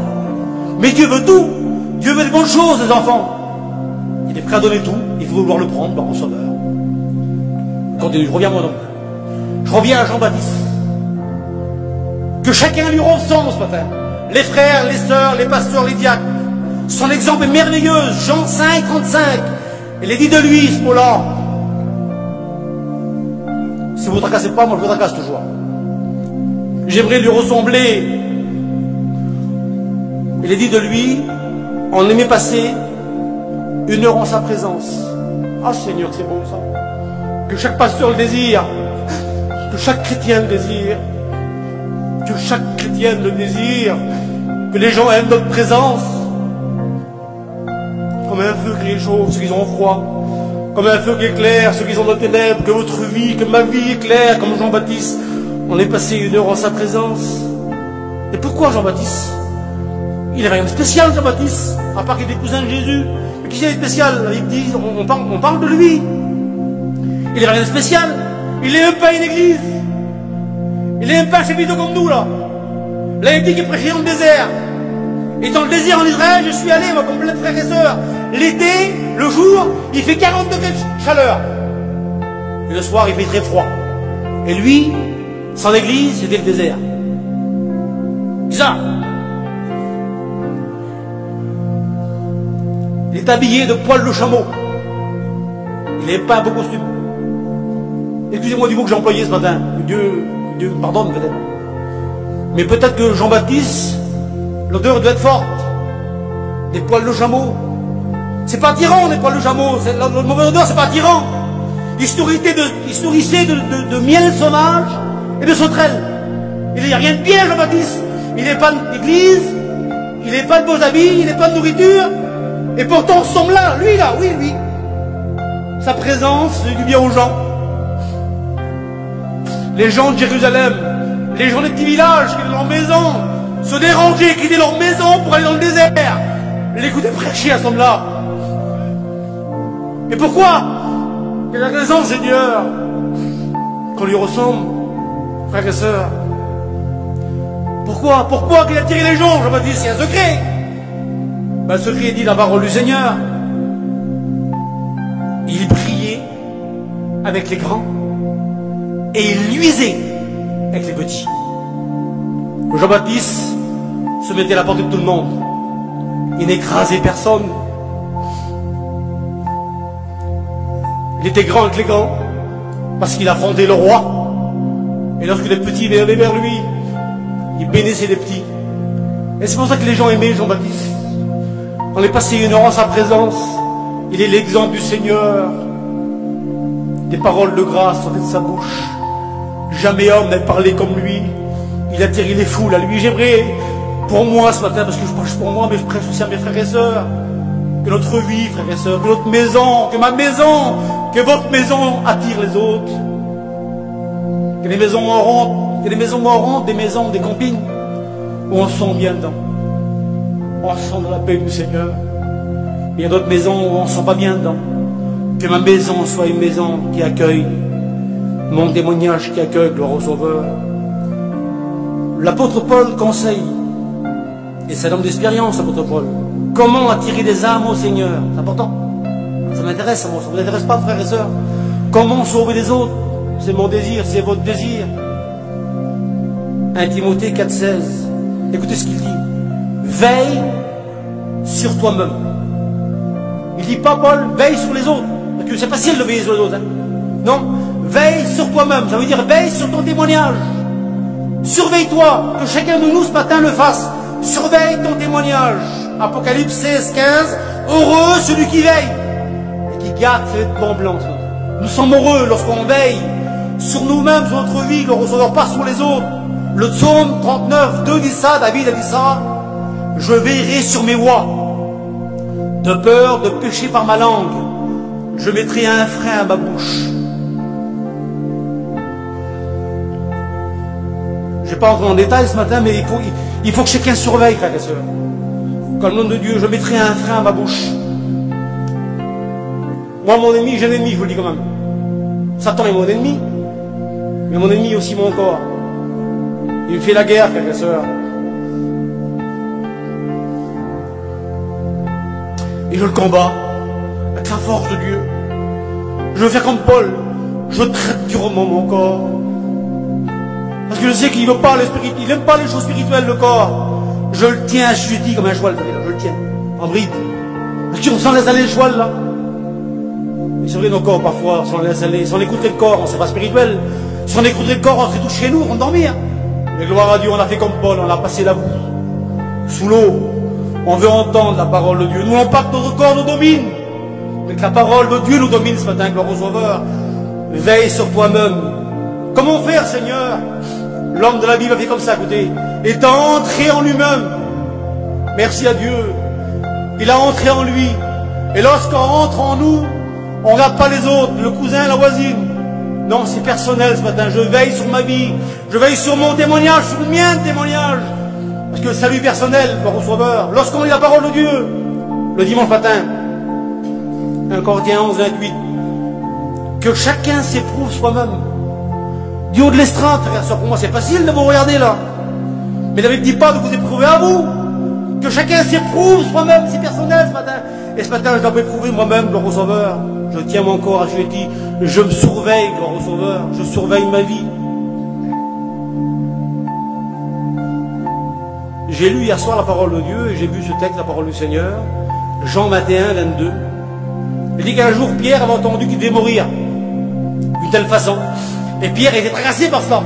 Mais Dieu veut tout. Dieu veut des bonnes choses, les enfants. Il est prêt à donner tout. Il faut vouloir le prendre par le Sauveur. Continue, je reviens à moi donc. Je reviens à Jean-Baptiste. Que chacun lui ressemble ce matin. Les frères, les sœurs, les pasteurs, les diacres. Son exemple est merveilleux. Jean 5, 35. Il est dit de lui, ce mot-là. Si vous ne tracassez pas, moi je vous tracasse toujours. J'aimerais lui ressembler. Il est dit de lui, on aimait passer 1 heure en sa présence. Ah Seigneur, c'est bon ça. Que chaque pasteur le désire. Que chaque chrétien le désire. Que chaque chrétienne le désire. Que les gens aiment notre présence. Comme un feu qui réchauffe ceux qui ont froid. Comme un feu qui éclaire ceux qui sont dans les ténèbres. Que votre vie, que ma vie éclaire comme Jean-Baptiste. On est passé 1 heure en sa présence. Et pourquoi Jean-Baptiste? Il n'avait rien de spécial, Jean-Baptiste, à part qu'il était cousin de Jésus. Mais qui c'est spécial? Il dit, on parle de lui. Il n'avait rien de spécial. Il n'est même pas une église. Il n'est même pas un chapiteau comme nous, là. Là, il dit qu'il prêchait dans le désert. Et dans le désert en Israël, je suis allé, moi, comme plein de frères et sœurs. L'été, le jour, il fait 40 degrés de chaleur. Et le soir, il fait très froid. Et lui, sans église, c'était le désert. Bizarre. Il est habillé de poils de chameau. Il n'est pas un beau costume. Excusez-moi du mot que j'ai employé ce matin. Dieu me pardonne peut-être. Mais peut-être que Jean-Baptiste, l'odeur doit être forte. Des poils de chameau. C'est pas attirant, des poils de chameau. La mauvaise odeur, c'est pas attirant. Il se nourrissait de miel sauvage et de sauterelles. Il n'y a rien de bien, Jean-Baptiste. Il n'est pas d'église, il n'est pas de beaux habits, il n'est pas de nourriture. Et pourtant, ce homme-là, lui, oui. Sa présence fait du bien aux gens. les gens de Jérusalem, les gens des petits villages qui étaient dans leur maison, se déranger, quitter leur maison pour aller dans le désert, l'écouter prêcher à ce homme-là. Et pourquoi? Quelle est la raison, Seigneur, qu'on lui ressemble, frères et sœurs? Pourquoi qu'il a tiré les gens? Jean-Baptiste, il y a un secret. Ben, le secret est dit la parole du Seigneur. Il priait avec les grands et il luisait avec les petits. Jean-Baptiste se mettait à la portée de tout le monde. Il n'écrasait personne. Il était grand avec les grands parce qu'il affrontait le roi. Et lorsque les petits venaient vers lui, il bénissait les petits. Et c'est pour ça que les gens aimaient Jean-Baptiste. On est passé une heure en sa présence. Il est l'exemple du Seigneur. Des paroles de grâce sortaient de sa bouche. Jamais homme n'a parlé comme lui. Il a tiré les foules à lui. J'aimerais, pour moi ce matin, parce que je prêche pour moi, mais je prêche aussi à mes frères et sœurs, que notre vie, frères et sœurs, que notre maison, que ma maison, que votre maison attire les autres. Que les maisons morantes, des maisons, des campings, où on se sent bien dedans. On se sent dans la paix du Seigneur. Il y a d'autres maisons où on ne se sent pas bien dedans. Que ma maison soit une maison qui accueille, mon témoignage qui accueille, gloire au Sauveur. L'apôtre Paul conseille, et c'est un homme d'expérience, l'apôtre Paul, comment attirer des âmes au Seigneur. C'est important. Ça m'intéresse, moi. Ça ne vous intéresse pas, frères et sœurs? Comment sauver les autres? C'est mon désir, c'est votre désir. 1 Timothée 4,16. Écoutez ce qu'il dit. Veille sur toi-même. Il dit pas, Paul, veille sur les autres. Parce que c'est facile de veiller sur les autres. Hein. Non, veille sur toi-même. Ça veut dire veille sur ton témoignage. Surveille-toi, que chacun de nous ce matin le fasse. Surveille ton témoignage. Apocalypse 16, 15. Heureux celui qui veille et qui garde ses vêtements blancs. Nous sommes heureux lorsqu'on veille sur nous-mêmes, sur notre vie, qu'on ne ressort pas sur les autres. Le psaume 39, 2 dit ça, David a dit ça. Je veillerai sur mes voies. De peur de pécher par ma langue, je mettrai un frein à ma bouche. Je ne vais pas entrer en détail ce matin, mais il faut que chacun surveille, frères et sœurs. Comme le nom de Dieu, je mettrai un frein à ma bouche. Moi, mon ennemi, j'ai un ennemi, je vous le dis quand même. Satan est mon ennemi, mais mon ennemi est aussi mon corps. Il me fait la guerre, frères et sœurs. Et je le combats avec la force de Dieu. Je veux faire comme Paul. Je traite durement mon corps. Parce que je sais qu'il n'aime pas les choses spirituelles, le corps. Je le tiens assujetti comme un cheval, vous savez, là, je le tiens, en bride. Parce qu'on s'en laisse aller le cheval, là. Et c'est vrai, nos corps, parfois, si on laisse aller, si on écouterait le corps, on ne serait pas spirituel. Si on écouterait le corps, on serait tous chez nous, on dormir. Mais gloire à Dieu, on a fait comme Paul, on a passé la boue. Sous l'eau. On veut entendre la parole de Dieu. Nous, on pas que notre corps nous domine, mais que la parole de Dieu nous domine ce matin, gloire au Sauveur. Veille sur toi-même. Comment faire, Seigneur? L'homme de la Bible a fait comme ça, écoutez. Étant entré en lui-même. Merci à Dieu. Il a entré en lui. Et lorsqu'on entre en nous, on ne regarde pas les autres, le cousin, la voisine. Non, c'est personnel ce matin. Je veille sur ma vie. Je veille sur mon témoignage, sur le mien témoignage. Parce que le salut personnel, gloire au Sauveur. Lorsqu'on lit la parole de Dieu, le dimanche matin, 1 Corinthiens 11, 28, que chacun s'éprouve soi-même. Du haut de l'estrade, frère, ça pour moi c'est facile de vous regarder là. Mais la Bible ne dit pas de vous éprouver à vous. Que chacun s'éprouve soi-même, c'est personnel ce matin. Et ce matin, je dois m'éprouver moi-même, gloire au Sauveur. Je tiens mon corps assujetti. Je me surveille, gloire au Sauveur. Je surveille ma vie. J'ai lu hier soir la parole de Dieu et j'ai vu ce texte, la parole du Seigneur. Jean 21, 22. Il dit qu'un jour, Pierre avait entendu qu'il devait mourir. D'une telle façon. Et Pierre était tracassé par cela.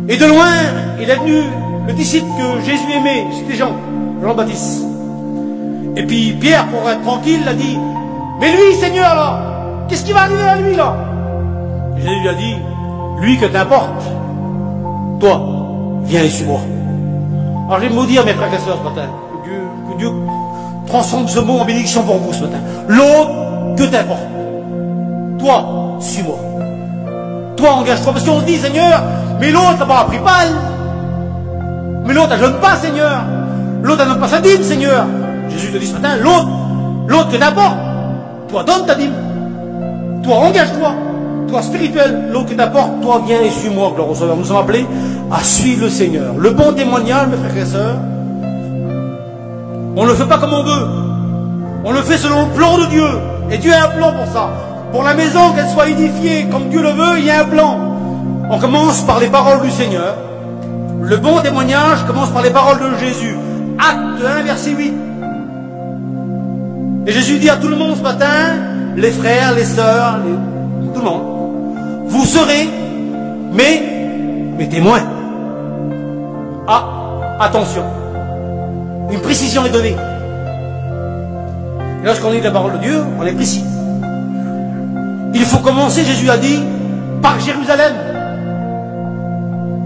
Et de loin, il est venu le disciple que Jésus aimait, c'était Jean-Baptiste. Et puis Pierre, pour être tranquille, a dit, mais lui, Seigneur, là, qu'est-ce qui va arriver à lui, là? Et Jésus lui a dit, lui que t'importe, toi, viens et suis-moi. Alors je vais vous dire, mes frères et sœurs, ce matin, que Dieu transforme ce mot en bénédiction pour vous ce matin. L'autre que t'importe, toi, suis-moi. Toi, engage-toi. Parce qu'on se dit, Seigneur, mais l'autre, là-bas, a pris balle. Mais l'autre, elle jeûne pas, Seigneur. L'autre, elle donne pas sa dîme, Seigneur. Jésus te dit ce matin, l'autre que t'apporte. Toi, donne ta dîme. Toi, engage-toi. Toi, spirituel, l'autre que t'apporte, toi, viens et suis-moi, gloire au Seigneur. Nous sommes appelés à suivre le Seigneur. Le bon témoignage, mes frères et sœurs, on ne le fait pas comme on veut. On le fait selon le plan de Dieu. Et Dieu a un plan pour ça. Pour la maison, qu'elle soit édifiée comme Dieu le veut, il y a un plan. On commence par les paroles du Seigneur. Le bon témoignage commence par les paroles de Jésus. Acte 1, verset 8. Et Jésus dit à tout le monde ce matin, les frères, les sœurs, tout le monde, vous serez mes témoins. Ah, attention. Une précision est donnée. Et lorsqu'on lit la parole de Dieu, on est précis. Il faut commencer, Jésus a dit, par Jérusalem.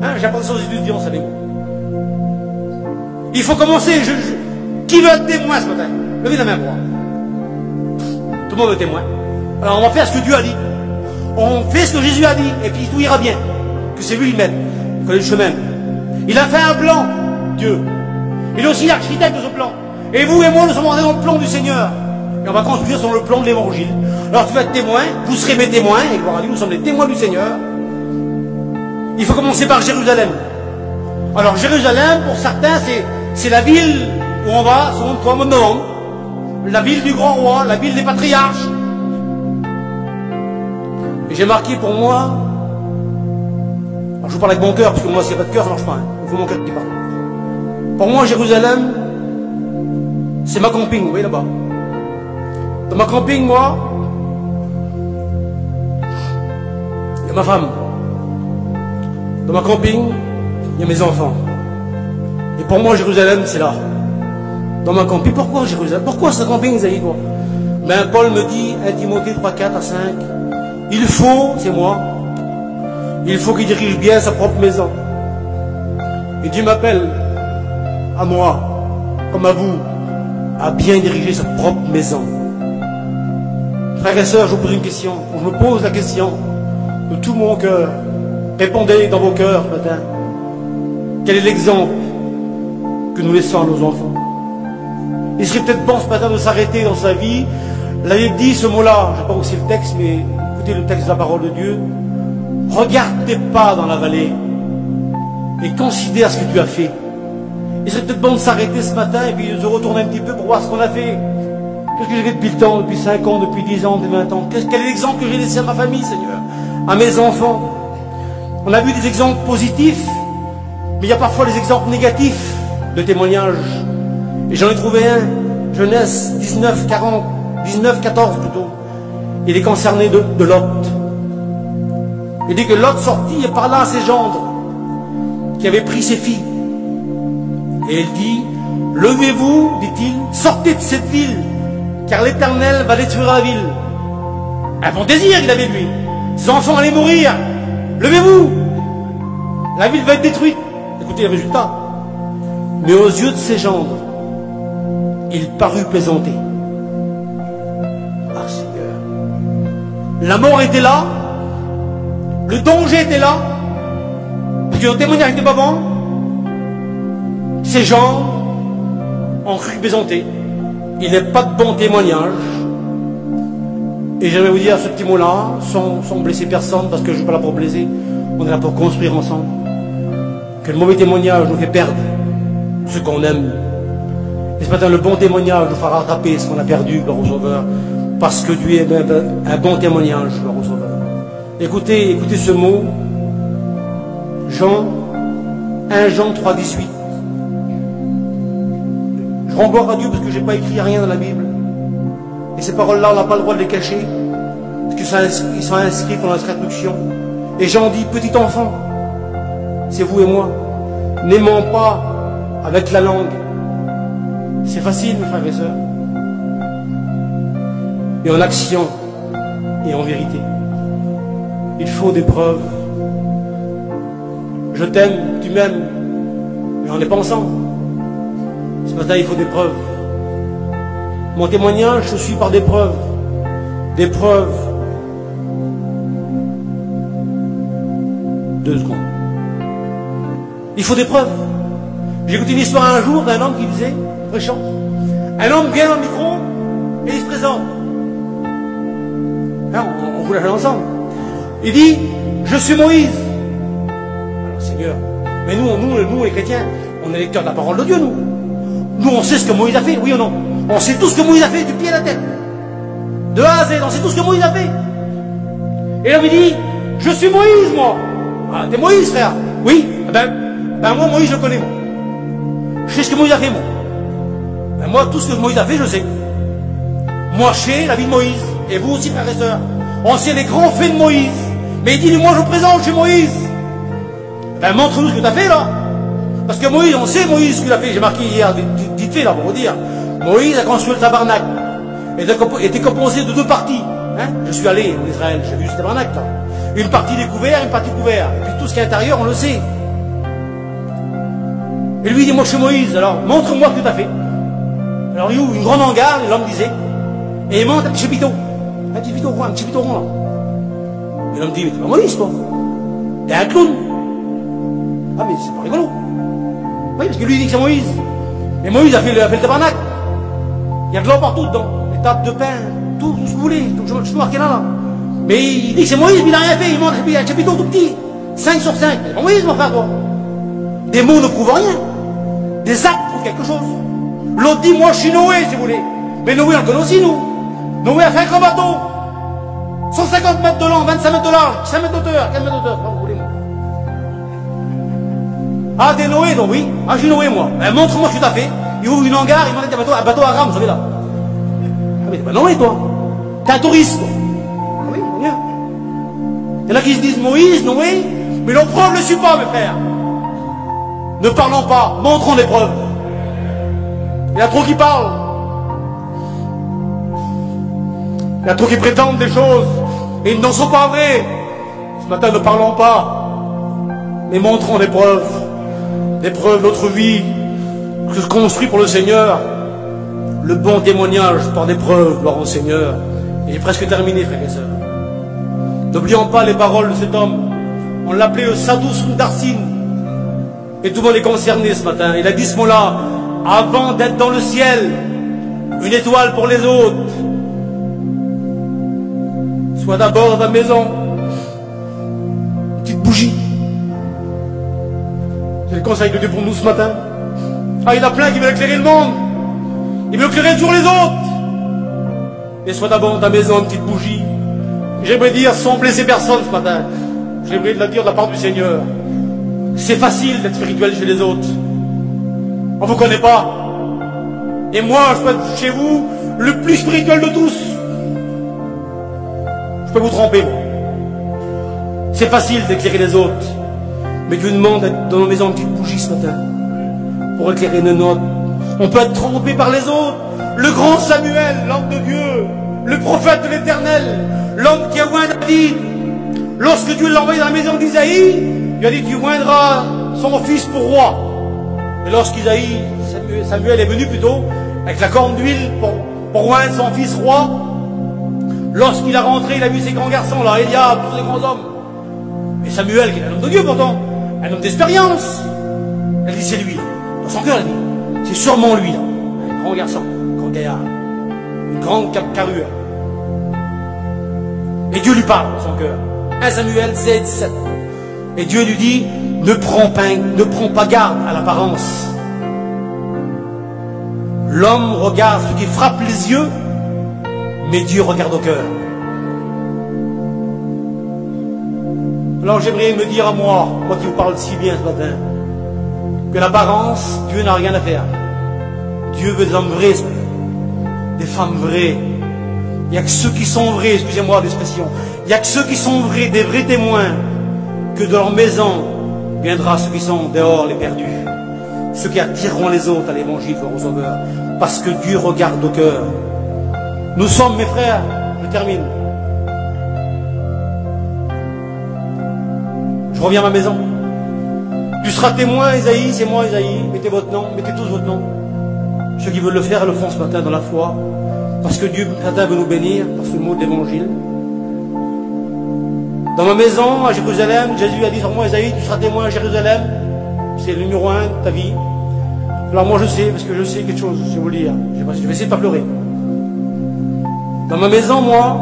Hein, j'apprends ça aux étudiants, savez-vous. Il faut commencer. Qui veut être témoin ce matin? Levez la main pour moi. Tout le monde veut témoin. Alors on va faire ce que Dieu a dit. On fait ce que Jésus a dit. Et puis tout ira bien. Que c'est lui lui-même. Il connaît le chemin. Il a fait un plan, Dieu. Il est aussi l'architecte de ce plan. Et vous et moi, nous sommes entrés dans le plan du Seigneur. Et on va construire sur le plan de l'évangile. Alors tu vas être témoin, vous serez mes témoins, et gloire à Dieu, nous sommes les témoins du Seigneur. Il faut commencer par Jérusalem. Alors Jérusalem, pour certains, c'est la ville où on va, selon le 3 mois de novembre. La ville du grand roi, la ville des patriarches. Et j'ai marqué pour moi, alors je vous parle avec mon cœur, parce que moi, s'il n'y a pas de cœur, ça ne marche pas. Hein. Il faut mon cœur qui parle. Pour moi, Jérusalem, c'est ma camping, vous voyez là-bas. Dans ma camping, moi, il y a ma femme. Dans ma camping, il y a mes enfants. Et pour moi, Jérusalem, c'est là. Dans ma camping. Pourquoi Jérusalem? Pourquoi ce camping, vous avez quoi? Ben, Paul me dit, 1 Timothée 3, 4 à 5, il faut, c'est moi, il faut qu'il dirige bien sa propre maison. Et Dieu m'appelle, à moi, comme à vous, à bien diriger sa propre maison. Frères et sœurs, je vous pose une question. Je me pose la question de tout mon cœur. Répondez dans vos cœurs ce matin. Quel est l'exemple que nous laissons à nos enfants? Il serait peut-être bon ce matin de s'arrêter dans sa vie. La Bible dit ce mot-là, je ne sais pas où c'est le texte, mais écoutez le texte de la parole de Dieu. Regardez pas dans la vallée et considère ce que tu as fait. Il serait peut-être bon de s'arrêter ce matin et puis de se retourner un petit peu pour voir ce qu'on a fait. Qu'est-ce que j'ai fait depuis le temps, depuis 5 ans, depuis 10 ans, depuis 20 ans? Quel est l'exemple que j'ai laissé à ma famille, Seigneur? À mes enfants? On a vu des exemples positifs, mais il y a parfois des exemples négatifs de témoignages. Et j'en ai trouvé un, Genèse 19, 14 plutôt. Il est concerné de Lot. Il dit que Lot sortit et parla à ses gendres, qui avaient pris ses filles. Et il dit, levez-vous, dit-il, sortez de cette ville, car l'Éternel va détruire la ville. Un bon désir qu'il avait de lui. Ses enfants allaient mourir. Levez-vous. La ville va être détruite. Écoutez le résultat. Mais aux yeux de ses gendres, il parut plaisanter. Ah Seigneur. La mort était là. Le danger était là. Parce que le témoignage n'était pas bon. Ces gens ont cru plaisanter. Il n'est pas de bon témoignage. Et j'aimerais vous dire ce petit mot-là, sans blesser personne, parce que je ne suis pas là pour blesser. On est là pour construire ensemble. Que le mauvais témoignage nous fait perdre ce qu'on aime. Et ce matin, le bon témoignage nous fera rattraper ce qu'on a perdu, gloire au Sauveur. Parce que Dieu est un bon témoignage, gloire au Sauveur. Écoutez ce mot. 1 Jean 3, 18. Je rends gloire à Dieu parce que je n'ai pas écrit rien dans la Bible. Et ces paroles-là, on n'a pas le droit de les cacher. Parce qu'ils sont inscrits dans notre instruction. Et Jean dit, petit enfant, c'est vous et moi, n'aimons pas avec la langue. C'est facile, mes frères et sœurs. Mais en action et en vérité. Il faut des preuves. Je t'aime, tu m'aimes, mais on n'est pas ensemble. Ce matin, il faut des preuves. Mon témoignage se suit par des preuves. Des preuves 2 secondes. Il faut des preuves. J'ai écouté une histoire un jour d'un homme qui disait, méchant, un homme vient dans le micro et il se présente. Hein, on vous l'a fait ensemble. Il dit, je suis Moïse. Alors Seigneur, mais nous les chrétiens, on est lecteurs de la parole de Dieu, nous. Nous on sait ce que Moïse a fait, oui ou non? On sait tout ce que Moïse a fait du pied à la tête. De A à Z, on sait tout ce que Moïse a fait. Et l'homme il dit, je suis Moïse moi. Ah, t'es Moïse frère. Oui, ben moi Moïse je connais moi. Je sais ce que Moïse a fait, moi. Ben moi, tout ce que Moïse a fait, je sais. Moi, je sais la vie de Moïse. Et vous aussi, frères et sœurs. On sait les grands faits de Moïse. Mais il dit, moi, je présente chez Moïse. Ben, montre-nous ce que tu as fait, là. Parce que Moïse, on sait Moïse ce qu'il a fait. J'ai marqué hier, vite fait, là, pour vous dire. Moïse a construit le tabernacle. Et était composé de 2 parties. Hein, je suis allé en Israël, j'ai vu ce tabernacle, là. Une partie découverte, une partie couverte. Et puis tout ce qui est intérieur, on le sait. Et lui, il dit, moi, je suis Moïse, alors, montre-moi ce que tu as fait. Alors, il ouvre une grande hangar, et l'homme disait, et il monte un petit chapiteau. Un petit chapiteau rond, là. Et l'homme dit, mais t'es pas Moïse, toi. T'es un clown. Ah, mais c'est pas rigolo. Oui, parce que lui, il dit que c'est Moïse. Et Moïse a fait le tabernacle. Il y a de l'eau partout dedans. Les tables de pain, tout ce que vous voulez. Tout, je suis marqué là. Mais il dit que c'est Moïse, mais il n'a rien fait. Il montre un chapiteau tout petit. 5 sur 5. C'est pas Moïse, mon frère, toi. Des mots ne prouvent rien. Des actes prouvent quelque chose. L'autre dit, moi je suis Noé, si vous voulez. Mais Noé, on le connaît aussi, nous. Noé a fait un grand bateau. 150 mètres de long, 25 mètres de large, 5 mètres d'auteur, 15 mètres d'auteur, comme vous voulez, moi. Ah, des Noé, donc oui. Ah, j'ai Noé, moi. Ben, montre-moi ce que tu as fait. Il ouvre une hangar, il m'enlève un bateau à rame, vous savez là. Ah, mais t'es pas Noé, toi. T'es un touriste, toi. Ah oui, bien. Il y en a qui se disent Moïse, Noé, mais leur preuve ne le suit pas, mes frères. Ne parlons pas, montrons les preuves. Il y a trop qui parlent. Il y a trop qui prétendent des choses et ils n'en sont pas vraies. Ce matin, ne parlons pas, mais montrons les preuves. Des preuves de notre vie que se construit pour le Seigneur. Le bon témoignage par des preuves, gloire au Seigneur. Et j'ai presque terminé, frères et sœurs. N'oublions pas les paroles de cet homme. On l'appelait le Sadhu Sundarsinh. Et tout le monde est concerné ce matin. Il a dit ce mot-là. Avant d'être dans le ciel, une étoile pour les autres. Sois d'abord dans ta maison. Une petite bougie. C'est le conseil de Dieu pour nous ce matin. Ah, il y en a plein qui veulent éclairer le monde. Il veut éclairer toujours les autres. Et sois d'abord dans ta maison, une petite bougie. J'aimerais dire, sans blesser personne ce matin, j'aimerais le dire de la part du Seigneur. C'est facile d'être spirituel chez les autres. On ne vous connaît pas. Et moi, je peux être chez vous le plus spirituel de tous. Je peux vous tromper, moi. C'est facile d'éclairer les autres. Mais Dieu demande d'être dans nos maisons une petite bougie ce matin. Pour éclairer nos notes. On peut être trompé par les autres. Le grand Samuel, l'homme de Dieu. Le prophète de l'Éternel. L'homme qui a oint David. Lorsque Dieu l'a envoyé dans la maison d'Isaïe, il a dit, tu oindras son fils pour roi. Et lorsqu'Isaïe, Samuel est venu plutôt, avec la corne d'huile pour oindre son fils roi, lorsqu'il a rentré, il a vu ces grands garçons là, Eliab, tous les grands hommes. Et Samuel, qui est un homme de Dieu pourtant, un homme d'expérience, elle dit, c'est lui, là. Dans son cœur, elle dit, c'est sûrement lui, là. Un grand garçon, un grand gaillard, une grande carrure. Et Dieu lui parle dans son cœur. 1 Samuel 16, 17. Et Dieu lui dit, ne prends pas garde à l'apparence. L'homme regarde ce qui frappe les yeux, mais Dieu regarde au cœur. Alors j'aimerais me dire à moi qui vous parle si bien ce matin, que l'apparence, Dieu n'a rien à faire. Dieu veut des hommes vrais ce matin, des femmes vraies. Il n'y a que ceux qui sont vrais, excusez-moi l'expression, il n'y a que ceux qui sont vrais, des vrais témoins, que de leur maison viendra ceux qui sont dehors, les perdus, ceux qui attireront les autres à l'évangile, au Sauveur, parce que Dieu regarde au cœur. Nous sommes, mes frères, je termine. Je reviens à ma maison. Tu seras témoin, Isaïe, c'est moi, Isaïe. Mettez votre nom, mettez tous votre nom. Ceux qui veulent le faire, le font ce matin dans la foi, parce que Dieu ce matin veut nous bénir par ce mot de l'évangile. Dans ma maison, à Jérusalem, Jésus a dit sur moi, Isaïe, tu seras témoin à Jérusalem. C'est le numéro 1 de ta vie. Alors moi je sais, parce que je sais quelque chose, je vais vous le dire. Je vais essayer de pas pleurer. Dans ma maison, moi,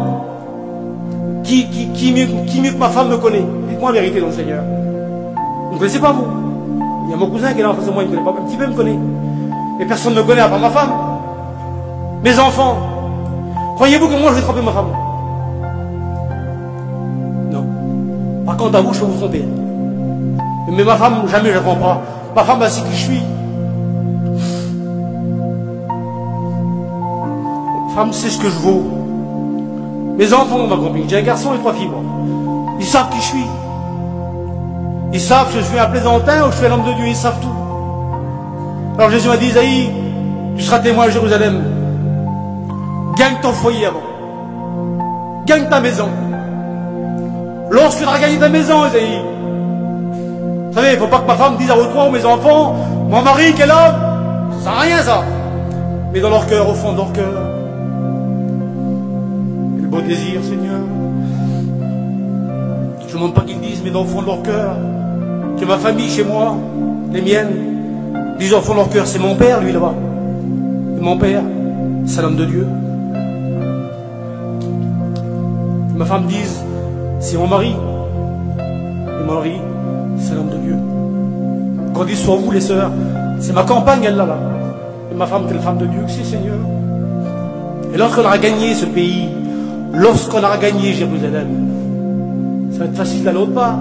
qui mieux que ma femme me connaît? Dites-moi la vérité dans le Seigneur. Vous ne connaissez pas, vous? Il y a mon cousin qui est là en face de moi, il ne me connaît pas, un petit peu me connaît. Mais personne ne me connaît à part ma femme. Mes enfants. Croyez-vous que moi je vais tromper ma femme? Non. Par contre, à vous, je peux vous tromper. Mais ma femme, jamais je ne la trompe pas. Ma femme, c'est qui je suis. Femme, c'est ce que je vaux. Mes enfants m'ont accompli. J'ai un garçon et 3 filles, moi. Ils savent qui je suis. Ils savent que je suis un plaisantin ou que je suis un homme de Dieu. Ils savent tout. Alors Jésus m'a dit, Isaïe, tu seras témoin à Jérusalem. Gagne ton foyer avant. Gagne ta maison. Lorsque tu auras gagné ta maison, Isaïe. Vous savez, il ne faut pas que ma femme dise à votre toi ou mes enfants, mon mari qui est là, ça sert à rien ça. Mais dans leur cœur, au fond de leur cœur, le beau désir, Seigneur. Je ne demande pas qu'ils disent, mais dans le fond de leur cœur, que ma famille chez moi, les miennes, disent au fond de leur cœur, c'est mon père, lui là-bas. Et mon père, c'est l'homme de Dieu. Que ma femme dise, c'est mon mari. Et mon mari, c'est l'homme de Dieu. Qu'on dise sur vous, les sœurs, c'est ma compagne, elle là. Et ma femme, c'est la femme de Dieu, c'est Seigneur. Et lorsqu'on aura gagné ce pays, lorsqu'on aura gagné Jérusalem, ça va être facile d'aller autre part.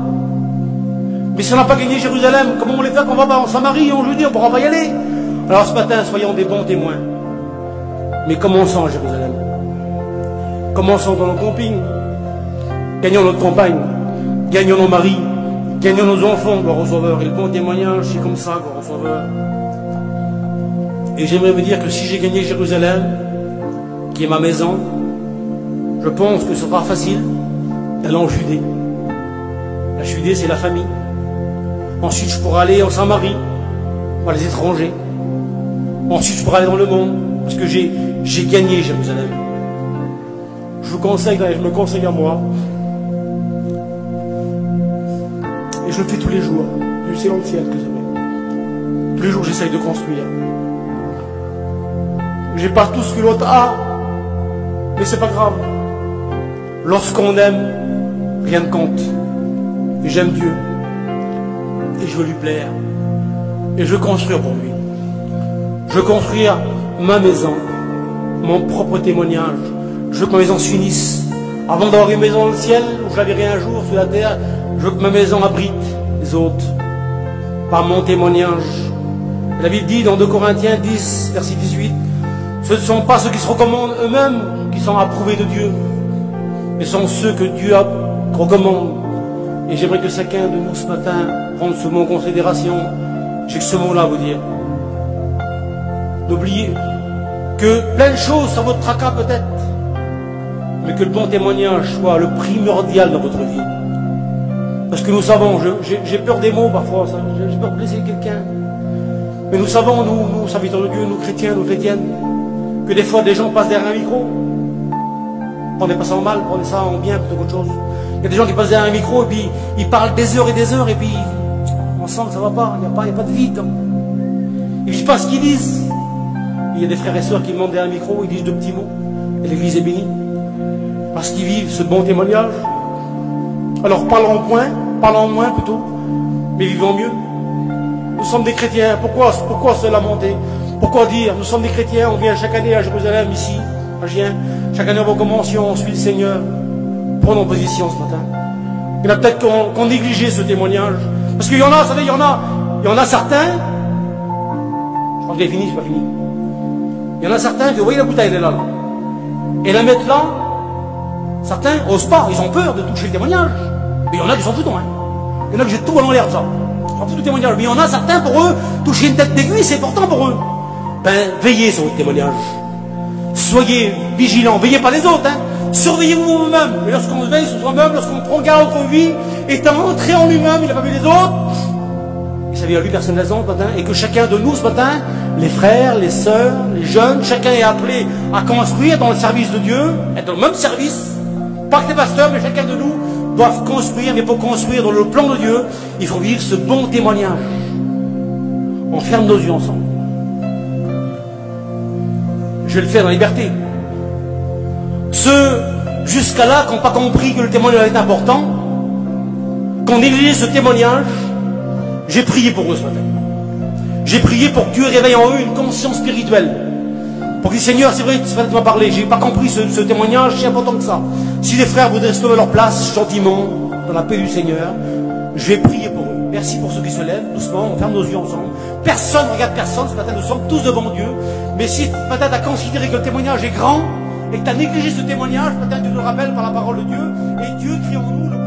Mais si on n'a pas gagné Jérusalem, comment on les fait qu'on va pas en Samarie, en Judée, on ne pourra pas y aller. Alors ce matin, soyons des bons témoins. Mais commençons à Jérusalem. Commençons dans nos campings. Gagnons notre compagne. Gagnons nos maris. Gagnons nos enfants, gloire au Sauveur. Et le bon témoignage, c'est comme ça, gloire au Sauveur. Et j'aimerais me dire que si j'ai gagné Jérusalem, qui est ma maison, je pense que ce sera facile d'aller en Judée. La Judée, c'est la famille. Ensuite, je pourrai aller en Samarie, pour les étrangers. Ensuite, je pourrai aller dans le monde, parce que j'ai gagné Jérusalem. Je vous conseille, je me conseille à moi. Et je le fais tous les jours, du ciel au ciel que ça fait. Tous les jours, j'essaye de construire. J'ai pas tout ce que l'autre a, mais c'est pas grave. Lorsqu'on aime, rien ne compte. Et j'aime Dieu. Et je veux lui plaire. Et je veux construire pour lui. Je veux construire ma maison, mon propre témoignage. Je veux que ma maison s'unisse. Avant d'avoir une maison dans le ciel, où je la verrai un jour sur la terre, je veux que ma maison abrite les autres. Par mon témoignage. Et la Bible dit dans 2 Corinthiens 10, verset 18, ce ne sont pas ceux qui se recommandent eux-mêmes qui sont approuvés de Dieu, mais sont ceux que Dieu recommande. Et j'aimerais que chacun de nous ce matin prenne ce mot en considération. J'ai que ce mot-là à vous dire. N'oubliez que plein de choses, ça votre tracas peut-être, mais que le bon témoignage soit le primordial dans votre vie. Parce que nous savons, j'ai peur des mots parfois, j'ai peur de blesser quelqu'un. Mais nous savons, nous serviteurs de Dieu, nous chrétiens, nous chrétiennes, que des fois des gens passent derrière un micro. Prenez pas ça en mal, prenez ça en bien plutôt qu'autre chose. Il y a des gens qui passent derrière un micro et puis ils parlent des heures et puis on sent que ça va pas, il n'y a pas de vie. Ils ne vivent pas ce qu'ils disent. Il y a des frères et sœurs qui demandent derrière un micro, ils disent 2 petits mots. Et l'église est bénie. Parce qu'ils vivent ce bon témoignage. Alors parlons moins plutôt, mais vivons mieux. Nous sommes des chrétiens, pourquoi se lamenter? Pourquoi dire, nous sommes des chrétiens, on vient chaque année à Jérusalem, ici, à Gien. Chaque année on va aux conventions, on suit le Seigneur. Prenons position ce matin. Il y en a peut-être qu'on négligeait ce témoignage. Parce qu'il y en a, vous savez, il y en a certains, je crois que j'ai fini, je n'ai pas fini. Il y en a certains, vous voyez la bouteille, elle est là. Et la mettre là, certains n'osent pas, ils ont peur de toucher le témoignage. Mais il y en a qui s'en foutent, hein. Il y en a qui jettent tout dans l'air, ça. Ils s'en foutent du témoignage. Mais il y en a certains, pour eux, toucher une tête d'aiguille, c'est important pour eux. Ben, veillez sur votre témoignage. Soyez vigilants, veillez pas les autres, hein. Surveillez-vous vous-même. Et lorsqu'on veille sur soi-même, lorsqu'on prend garde à notre vie, étant entré en lui-même, il n'a pas vu les autres. Il savait à lui personne ne ce matin. Et que chacun de nous ce matin, les frères, les sœurs, les jeunes, chacun est appelé à construire dans le service de Dieu, être dans le même service. Pas que les pasteurs, mais chacun de nous doivent construire, mais pour construire dans le plan de Dieu, il faut vivre ce bon témoignage. On ferme nos yeux ensemble. Je vais le faire dans la liberté. Ceux, jusqu'à là, qui n'ont pas compris que le témoignage est important, qu'on néglige ce témoignage, j'ai prié pour eux ce matin. J'ai prié pour que Dieu réveille en eux une conscience spirituelle. Pour que Seigneur, c'est vrai, tu m'as parlé, j'ai pas compris ce témoignage, si important que ça. Si les frères voudraient se lever à leur place, gentiment, dans la paix du Seigneur, je vais prier pour eux. Merci pour ceux qui se lèvent, doucement, on ferme nos yeux ensemble. Personne ne regarde personne, ce matin nous sommes tous devant Dieu. Mais si ce matin tu as considéré que le témoignage est grand, et que tu as négligé ce témoignage, ce matin tu te rappelles par la parole de Dieu, et Dieu crie en nous le